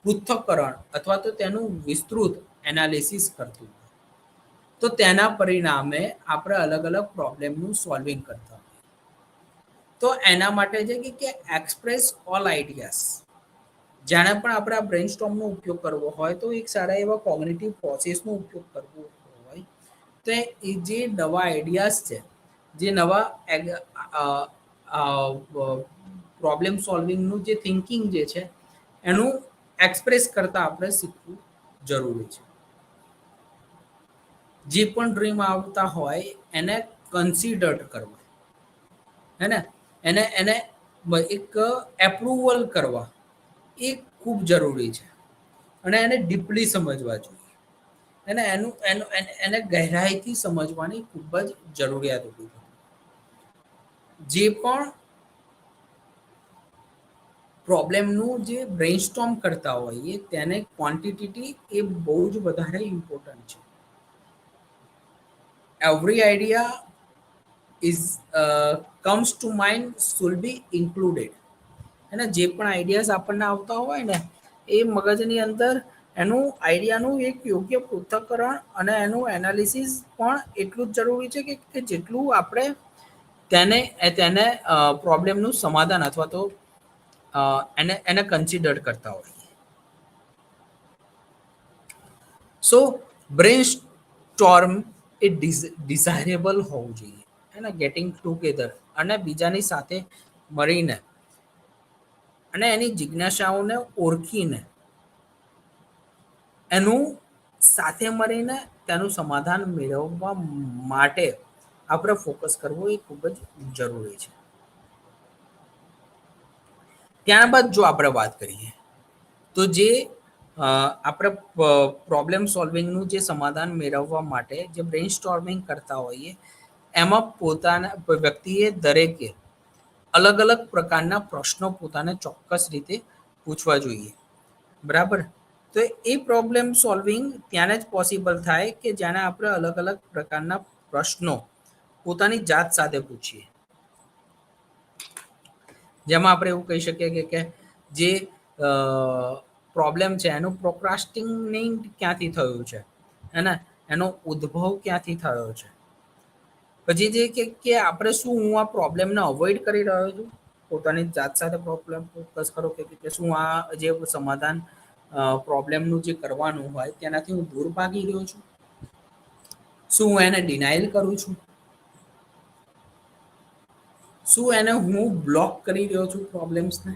પૃથ્થકરણ અથવા તો તેનું વિસ્તૃત એનાલિસિસ કરતું. તો તેના પરિણામે આપણે અલગ અલગ પ્રોબ્લેમનું સોલ્વિંગ કરતા હોઈએ. તો એના માટે છે કે એક્સપ્રેસ ઓલ આઈડિયાઝ જ્યારે પણ આપણે આ બ્રેઇનસ્ટોર્મનો ઉપયોગ કરવો હોય તો એક સારા એવા કોગ્નિટિવ પ્રોસેસનો ઉપયોગ કરવો હોય તો એ જે નવા આઈડિયાઝ છે, જે નવા પ્રોબ્લેમ સોલ્વિંગનું જે થિંકિંગ જે છે એનું એક્સપ્રેસ કરતાં આપણે શીખવું જરૂરી છે. જે પણ ડ્રીમ આવતા હોય એને કન્સિડર્ડ કરવા, હે ને, એને એને એક એપ્રુવલ કરવા એ ખૂબ જરૂરી છે અને એને ડીપલી સમજવા જોઈએ અને એને ગહેરાઈથી સમજવાની ખૂબ જ જરૂરિયાત ઊભી થતી. જે પણ પ્રોબ્લેમનું જે બ્રેઇનસ્ટોર્મ કરતા હોઈએ તેને ક્વોન્ટિટી એ બહુ જ વધારે ઇમ્પોર્ટન્ટ છે. Every idea is comes to mind should be included. અને જે પણ આઈડિયાઝ આપણને આવતા હોય ને એ મગજની અંદર એનું આઈડિયાનું એક યોગ્ય પૃથ્થકરણ અને એનું એનાલિસિસ પણ એટલું જ જરૂરી છે કે જેટલું આપણે તેને પ્રોબ્લેમનું સમાધાન અથવા તો એને કન્સિડર કરતા હોઈએ. સો બ્રેન સ્ટોર્મ એ ડિઝાયરેબલ હોવું જોઈએ, એને ગેટિંગ ટુગેધર અને બીજાની સાથે મળીને અને એની જિજ્ઞાસાઓને ઓળખીને એનું સાથે મળીને તેનું સમાધાન મેળવવા માટે આપણે ફોકસ કરવું એ ખૂબ જ જરૂરી છે. ત્યારબાદ જો આપણે વાત કરીએ તો જે આપણે પ્રોબ્લેમ સોલ્વિંગનું જે સમાધાન મેળવવા માટે જે બ્રેઇન સ્ટોર્મિંગ કરતા હોઈએ એમાં પોતાના વ્યક્તિએ દરેકે અલગ અલગ પ્રકારના પ્રશ્નો પોતાને ચોક્કસ રીતે પૂછવા જોઈએ. બરાબર? તો એ પ્રોબ્લેમ સોલ્વિંગ ત્યારે જ પોસિબલ થાય કે જ્યારે આપણે અલગ અલગ પ્રકારના પ્રશ્નો પોતાની જાત સાથે પૂછીએ. જેમાં આપણે એવું કહી શકીએ કે જે પ્રોબ્લેમ છે એનું પ્રોક્રાસ્ટિનિંગ ક્યાંથી થયું છે, હે ને, એનો ઉદ્ભવ ક્યાંથી થયો છે. પછી જે કે આપણે શું હું આ પ્રોબ્લેમને અવોઇડ કરી રહ્યો છું, પોતાની જાત સાથે પ્રોબ્લેમ ફોકસ કરો કે શું આ જે સમાધાન પ્રોબ્લેમનું જે કરવાનું હોય તેનાથી હું દૂર ભાગી રહ્યો છું, શું હું એને ડિનાયલ કરું છું, શું એને હું બ્લોક કરી રહ્યો છું પ્રોબ્લેમ્સને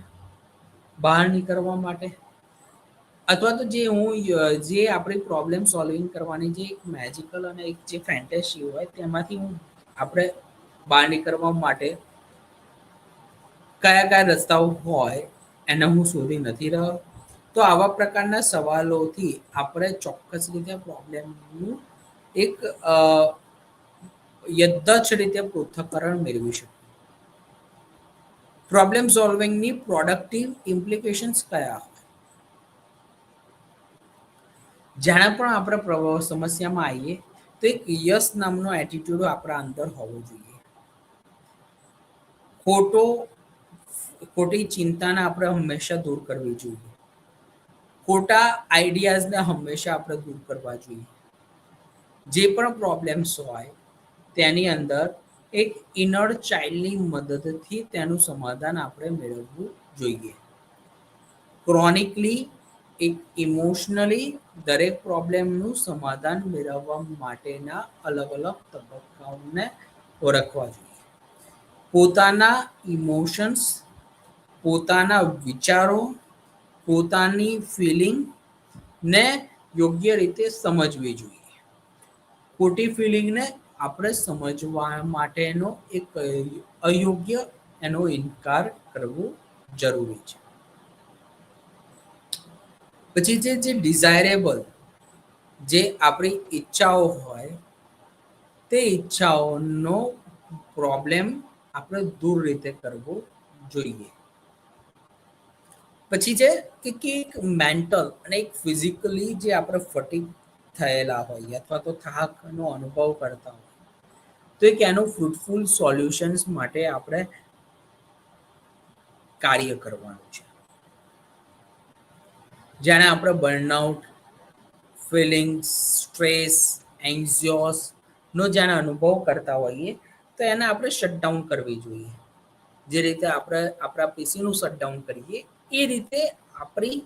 બહાર નીકળવા માટે, અથવા તો જે હું જે આપણી પ્રોબ્લેમ સોલ્વિંગ કરવાની જે એક મેજિકલ અને એક જે ફેન્ટેસી હોય તેમાંથી હું આપણે બહાર નીકળવા માટે કયા કયા રસ્તાઓ હોય એને હું શોધી નથી રહ્યો. તો આવા પ્રકારના સવાલોથી આપણે ચોક્કસ રીતે પ્રોબ્લેમનું એક યથાર્થ રીતે પૃથ્થકરણ મેળવી શકીએ. પ્રોબ્લેમ સોલ્વિંગની પ્રોડક્ટિવ ઇમ્પ્લિકેશન્સ કયા હોય? જ્યારે પણ આપણે સમસ્યામાં આવીએ તો એક યસ નામનો એટીટ્યુડ આપણા અંદર હોવો જોઈએ. ખોટી ચિંતાને આપણે હંમેશા દૂર કરવી જોઈએ. ખોટા આઈડિયાઝને હંમેશા આપણે દૂર કરવા જોઈએ. જે પણ પ્રોબ્લેમ્સ હોય તેની અંદર એક ઇનર ચાઇલ્ડની મદદથી તેનું સમાધાન આપણે મેળવવું જોઈએ. ક્રોનિકલી એક ઇમોશનલી દરેક પ્રોબ્લેમનું સમાધાન મેળવવા માટેના અલગ અલગ તબક્કાઓને ઓળખવા જોઈએ. પોતાના ઇમોશન્સ, પોતાના વિચારો, પોતાની ફિલિંગ ને યોગ્ય રીતે સમજવી જોઈએ. ખોટી ફિલિંગને આપણે સમજવા માટેનો એક અયોગ્ય એનો ઇનકાર કરવો જરૂરી છે. પછી જે ડિઝાયરેબલ જે આપણી ઈચ્છાઓ હોય તે ઈચ્છાઓનો પ્રોબ્લેમ આપણે દૂર રીતે કરવો જોઈએ. પછી છે કે એક મેન્ટલ અને એક ફિઝિકલી જે આપણે ફટીગ થયેલા હોઈએ અથવા તો થાકનો અનુભવ કરતા હોય તો એક એનું ફ્રૂટફુલ સોલ્યુશન્સ માટે આપણે કાર્ય કરવાનું છે. જેને આપણે બર્નઆઉટ, ફિલિંગ્સ, સ્ટ્રેસ, એન્ઝિયોસનો જેને અનુભવ કરતા હોઈએ તો એને આપણે શટડાઉન કરવી જોઈએ. જે રીતે આપણે આપણા પીસીનું શટડાઉન કરીએ એ રીતે આપણી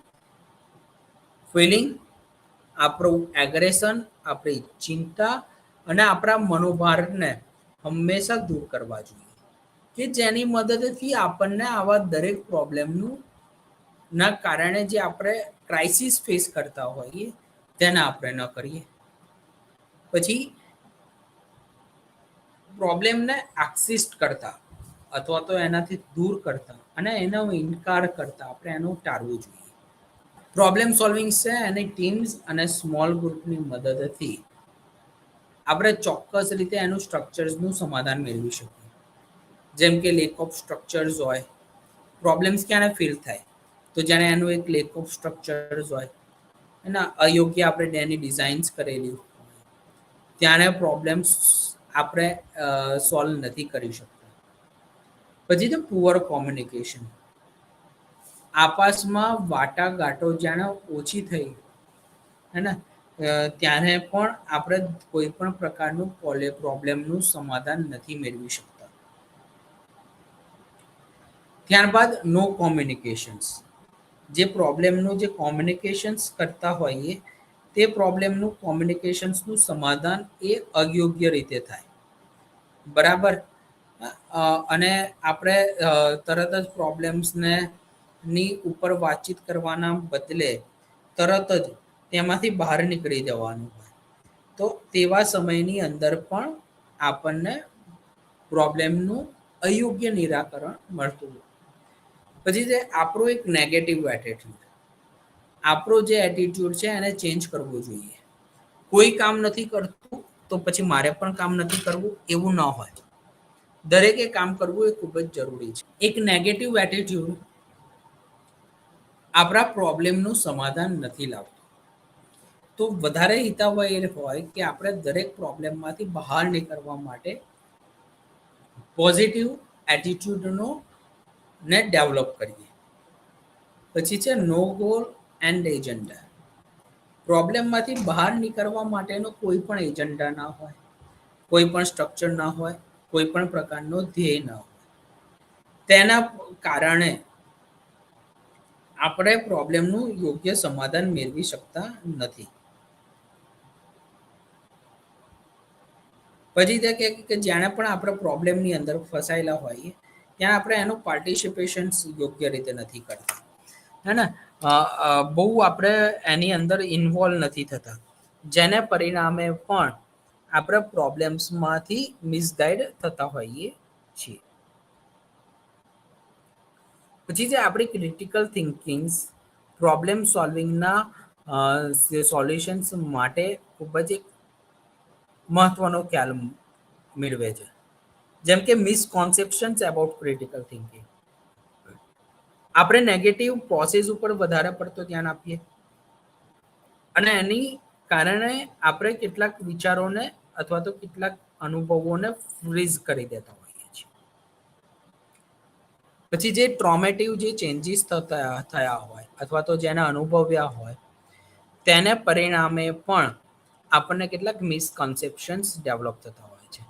ફિલિંગ, આપણું એગ્રેશન, આપણી ચિંતા અને આપણા મનોભારને હંમેશા દૂર કરવા જોઈએ. કે જેની મદદથી આપણને આવા દરેક પ્રોબ્લેમનું ના કારણે જે આપણે ક્રાઇસિસ ફેસ કરતા હોઈએ તેને આપણે ન કરીએ. પછી પ્રોબ્લેમને એક્સિસ્ટ કરતા અથવા તો એનાથી દૂર કરતા અને એનો ઇનકાર કરતા આપણે એનું ટાળવું જોઈએ. પ્રોબ્લેમ સોલ્વિંગ છે એની ટીમ્સ અને સ્મોલ ગ્રુપની મદદથી આપણે ચોક્કસ રીતે એનું સ્ટ્રક્ચર્સનું સમાધાન મેળવી શકીએ. જેમ કે લેક ઓફ સ્ટ્રક્ચર્સ હોય, પ્રોબ્લેમ્સ ક્યારે ફીલ થાય તો જ્યારે એનું એક લેક ઓફ સ્ટ્રક્ચર્સ હોય એના અયોગ્ય આપણે એની ડિઝાઇન્સ કરેલી ત્યારે પ્રોબ્લેમ્સ આપણે સોલ્વ નથી કરી શકતા. પછી તો પુઅર કોમ્યુનિકેશન, આપસમાં વાટાઘાટો જાણે ઓછી થઈ હે ને ત્યારે પણ આપણે કોઈ પણ પ્રકારનું પ્રોબ્લેમનું સમાધાન નથી મેળવી શકતા. ત્યારબાદ નો કોમ્યુનિકેશન્સ, જે પ્રોબ્લેમનું જે કોમ્યુનિકેશન્સ કરતા હોઈએ તે પ્રોબ્લેમનું કોમ્યુનિકેશન્સનું સમાધાન એ અયોગ્ય રીતે થાય. બરાબર. અને આપણે તરત જ પ્રોબ્લેમ્સને ની ઉપર વાતચીત કરવાના બદલે તરત જ તેમાંથી બહાર નીકળી જવાનું હોય તો તેવા સમયની અંદર પણ આપણને પ્રોબ્લેમનું અયોગ્ય નિરાકરણ મળતું. પછી જે આપણો એક નેગેટિવ એટીટ્યુડ, આપણો જે એટીટ્યુડ છે એને ચેન્જ કરવો જોઈએ. કોઈ કામ નથી કરતું તો પછી મારે પણ કામ નથી કરવું એવું ન હોય. દરેકે કામ કરવું એ ખૂબ જ જરૂરી છે. એક નેગેટિવ એટીટ્યુડ આપણા પ્રોબ્લેમનું સમાધાન નથી લાવતું. તો વધારે હિતાવહ એ હોય કે આપણે દરેક પ્રોબ્લેમમાંથી બહાર નીકળવા માટે પોઝિટિવ એટીટ્યુડનો ને ડેવલપ કરીએ. પછી છે નો ગોલ એન્ડ એજન્ડા, પ્રોબ્લેમમાંથી બહાર નીકળવા માટેનો કોઈ પણ એજન્ડા ના હોય, કોઈ પણ સ્ટ્રક્ચર ના હોય, કોઈ પણ પ્રકારનો ધ્યેય ના હોય. તેના કારણે આપણે પ્રોબ્લેમનું યોગ્ય સમાધાન મેળવી શકતા નથી. પછી તે કે જ્યારે પણ આપણે પ્રોબ્લેમની અંદર ફસાયેલા હોઈએ ત્યાં આપણે એનું પાર્ટિસિપેશન યોગ્ય રીતે નથી કરતા. હે ને બહુ આપણે એની અંદર ઇન્વોલ્વ નથી થતા, જેને પરિણામે પણ આપણે પ્રોબ્લેમ્સમાંથી મિસગાઈડ થતા હોઈએ છીએ. પછી જે આપણી ક્રિટિકલ થિંકિંગ્સ પ્રોબ્લેમ સોલ્વિંગના સોલ્યુશન્સ માટે ખૂબ જ એક મહત્વનો ખ્યાલ મેળવે છે. જેમ કે મિસકોન્સેપ્શન્સ અબાઉટ ક્રિટિકલ થિંકિંગ, આપણે નેગેટિવ પ્રોસેસ ઉપર વધારે પડતો ધ્યાન આપીએ અને એની કારણે આપણે કેટલાક વિચારોને અથવા તો કેટલાક અનુભવોને ફ્રીઝ કરી દેતા હોઈએ છીએ. પછી જે ટ્રોમેટિવ જે ચેન્જીસ થયા હોય અથવા તો જેને અનુભવ્યા હોય તેને પરિણામે પણ આપણને કેટલાક મિસકન્સેપ્શન્સ ડેવલપ થતા હોય છે.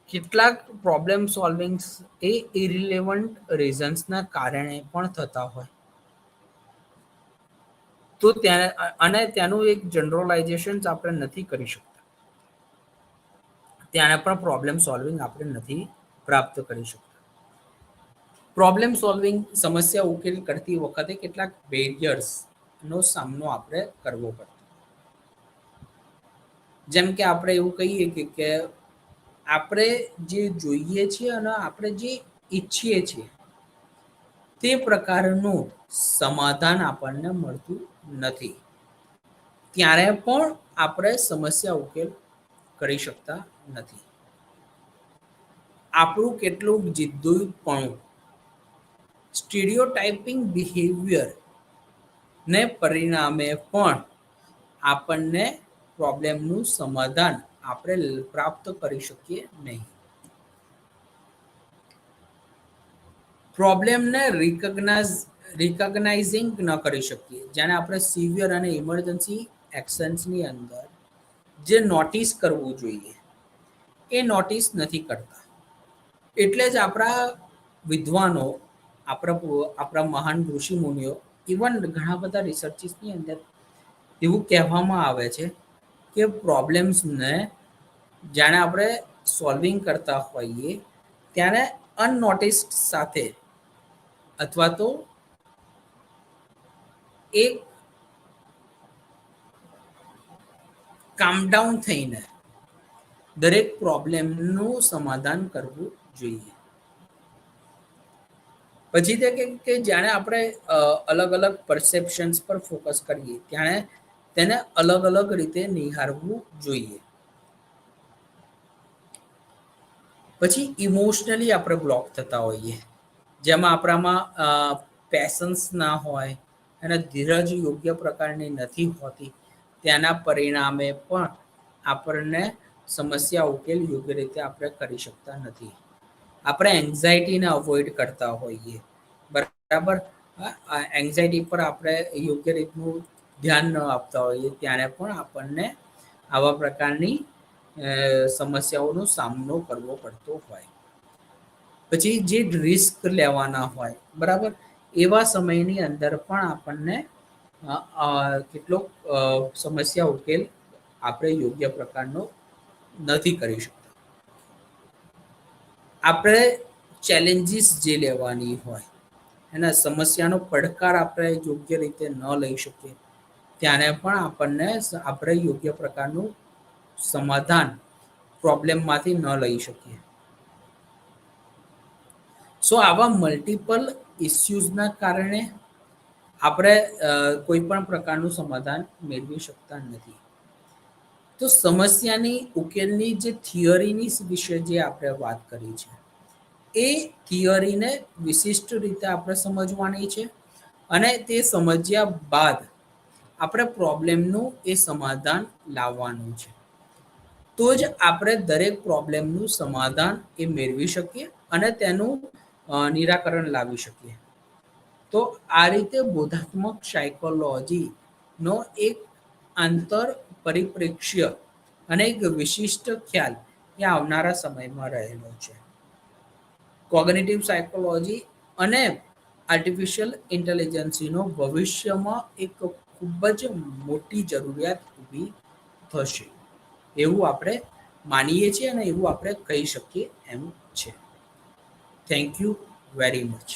કેટલાક પ્રોબ્લેમ સોલ્વિંગ્સ એ ઇરિલેવન્ટ રીઝન્સના કારણે પણ થતા હોય તો ત્યાં અને ત્યાંનું એક જનરલાઇઝેશન આપણે નથી કરી શકતા, ત્યાં પણ પ્રોબ્લેમ સોલ્વિંગ આપણે નથી પ્રાપ્ત કરી શકતા. પ્રોબ્લેમ સોલ્વિંગ સમસ્યા ઉકેલ કરતી વખતે કેટલાક બેરિયર્સ નો સામનો આપણે કરવો પડતો. જેમ કે આપણે એવું કહીએ કે આપણે જે જોઈએ છીએ અને આપણે જે ઈચ્છીએ છીએ તે પ્રકારનું સમાધાન આપણને મળતું નથી. ત્યારે પણ આપણે સમસ્યા ઉકેલ કરી શકતા નથી. આપણું કેટલું જિદ્દુપણું, સ્ટીરિયોટાઇપિંગ બિહેવિયર ને પરિણામે પણ આપણને પ્રોબ્લેમનું સમાધાન આપણે પ્રાપ્ત કરી શકીએ નહીં. પ્રોબ્લેમને રિકગ્નાઇઝિંગ ન કરી શકીએ, જેને આપણે સિવિયર અને ઇમરજન્સી એક્શન્સની અંદર જે નોટિસ કરવું જોઈએ એ નોટિસ નથી કરતા. એટલે જ આપણા વિદ્વાનો, આપણા મહાન ઋષિ મુનિઓ, ઇવન ઘણા બધા રિસર્ચિસની અંદર એવું કહેવામાં આવે છે કે પ્રોબ્લેમ્સને જાણે આપણે સોલ્વિંગ કરતા હોઈએ ત્યારે અનનોટિસ્ડ સાથે અથવા તો એક કામડાઉન થઈને દરેક પ્રોબ્લેમનું સમાધાન કરવું જોઈએ. પછી તે કે જાણે આપણે અલગ અલગ પરસેપ્શન્સ પર ફોકસ કરીએ ત્યારે તેને અલગ અલગ રીતે નિહાળવું જોઈએ. પછી ઇમોશનલી આપણે બ્લોક થતા હોઈએ, જેમાં આપણામાં પેશન્સ ના હોય અને ધીરજ યોગ્ય પ્રકારની નથી હોતી, તેના પરિણામે પણ આપણને સમસ્યા ઉકેલ યોગ્ય રીતે આપણે કરી શકતા નથી. આપણે એન્ઝાયટીને અવોઇડ કરતા હોઈએ, બરાબર. એન્ઝાયટી પર આપણે યોગ્ય રીતનું ધ્યાન ન આપતા હોઈએ ત્યારે પણ આપણને આવા પ્રકારની સમસ્યાઓનો સામનો કરવો પડતો હોય. પછી જે રિસ્ક લેવાના હોય, બરાબર, એવા સમયની અંદર પણ આપણને કેટલોક સમસ્યા ઉકેલ આપણે યોગ્ય પ્રકારનો નથી કરી શકતા. આપણે ચેલેન્જીસ જે લેવાની હોય એના સમસ્યાનો પડકાર આપણે યોગ્ય રીતે ન લઈ શકીએ ત્યારે પણ આપણે યોગ્ય પ્રકારનું સમાધાન પ્રોબ્લેમમાંથી ન લઈ શકીએ. સો આવા મલ્ટિપલ ઇસ્યુઝના કારણે આપણે કોઈ પણ પ્રકારનું સમાધાન મેળવી શકતા નથી. તો સમસ્યાની ઉકેલની જે થિયરીની વિશે જે આપણે વાત કરી છે એ થિયરીને વિશિષ્ટ રીતે આપણે સમજવાની છે અને તે સમજ્યા બાદ આપણે પ્રોબ્લેમનું એ સમાધાન લાવવાનું છે. તો જ આપણે દરેક પ્રોબ્લેમનું સમાધાન એ મેળવી શકીએ અને તેનું નિરાકરણ લાવી શકીએ. તો આ રીતે બોધાત્મક સાયકોલોજીનો એક આંતર પરિપ્રેક્ષ્ય અને એક વિશિષ્ટ ખ્યાલ એ આવનારા સમયમાં રહેલો છે. કોગ્નિટિવ સાયકોલોજી અને આર્ટિફિશિયલ ઇન્ટેલિજન્સીનો ભવિષ્યમાં એક ખૂબ જ મોટી જરૂરિયાત ઊભી થશે એવું આપણે માનીએ છીએ અને એવું આપણે કહી શકીએ એમ છે. Thank you very much.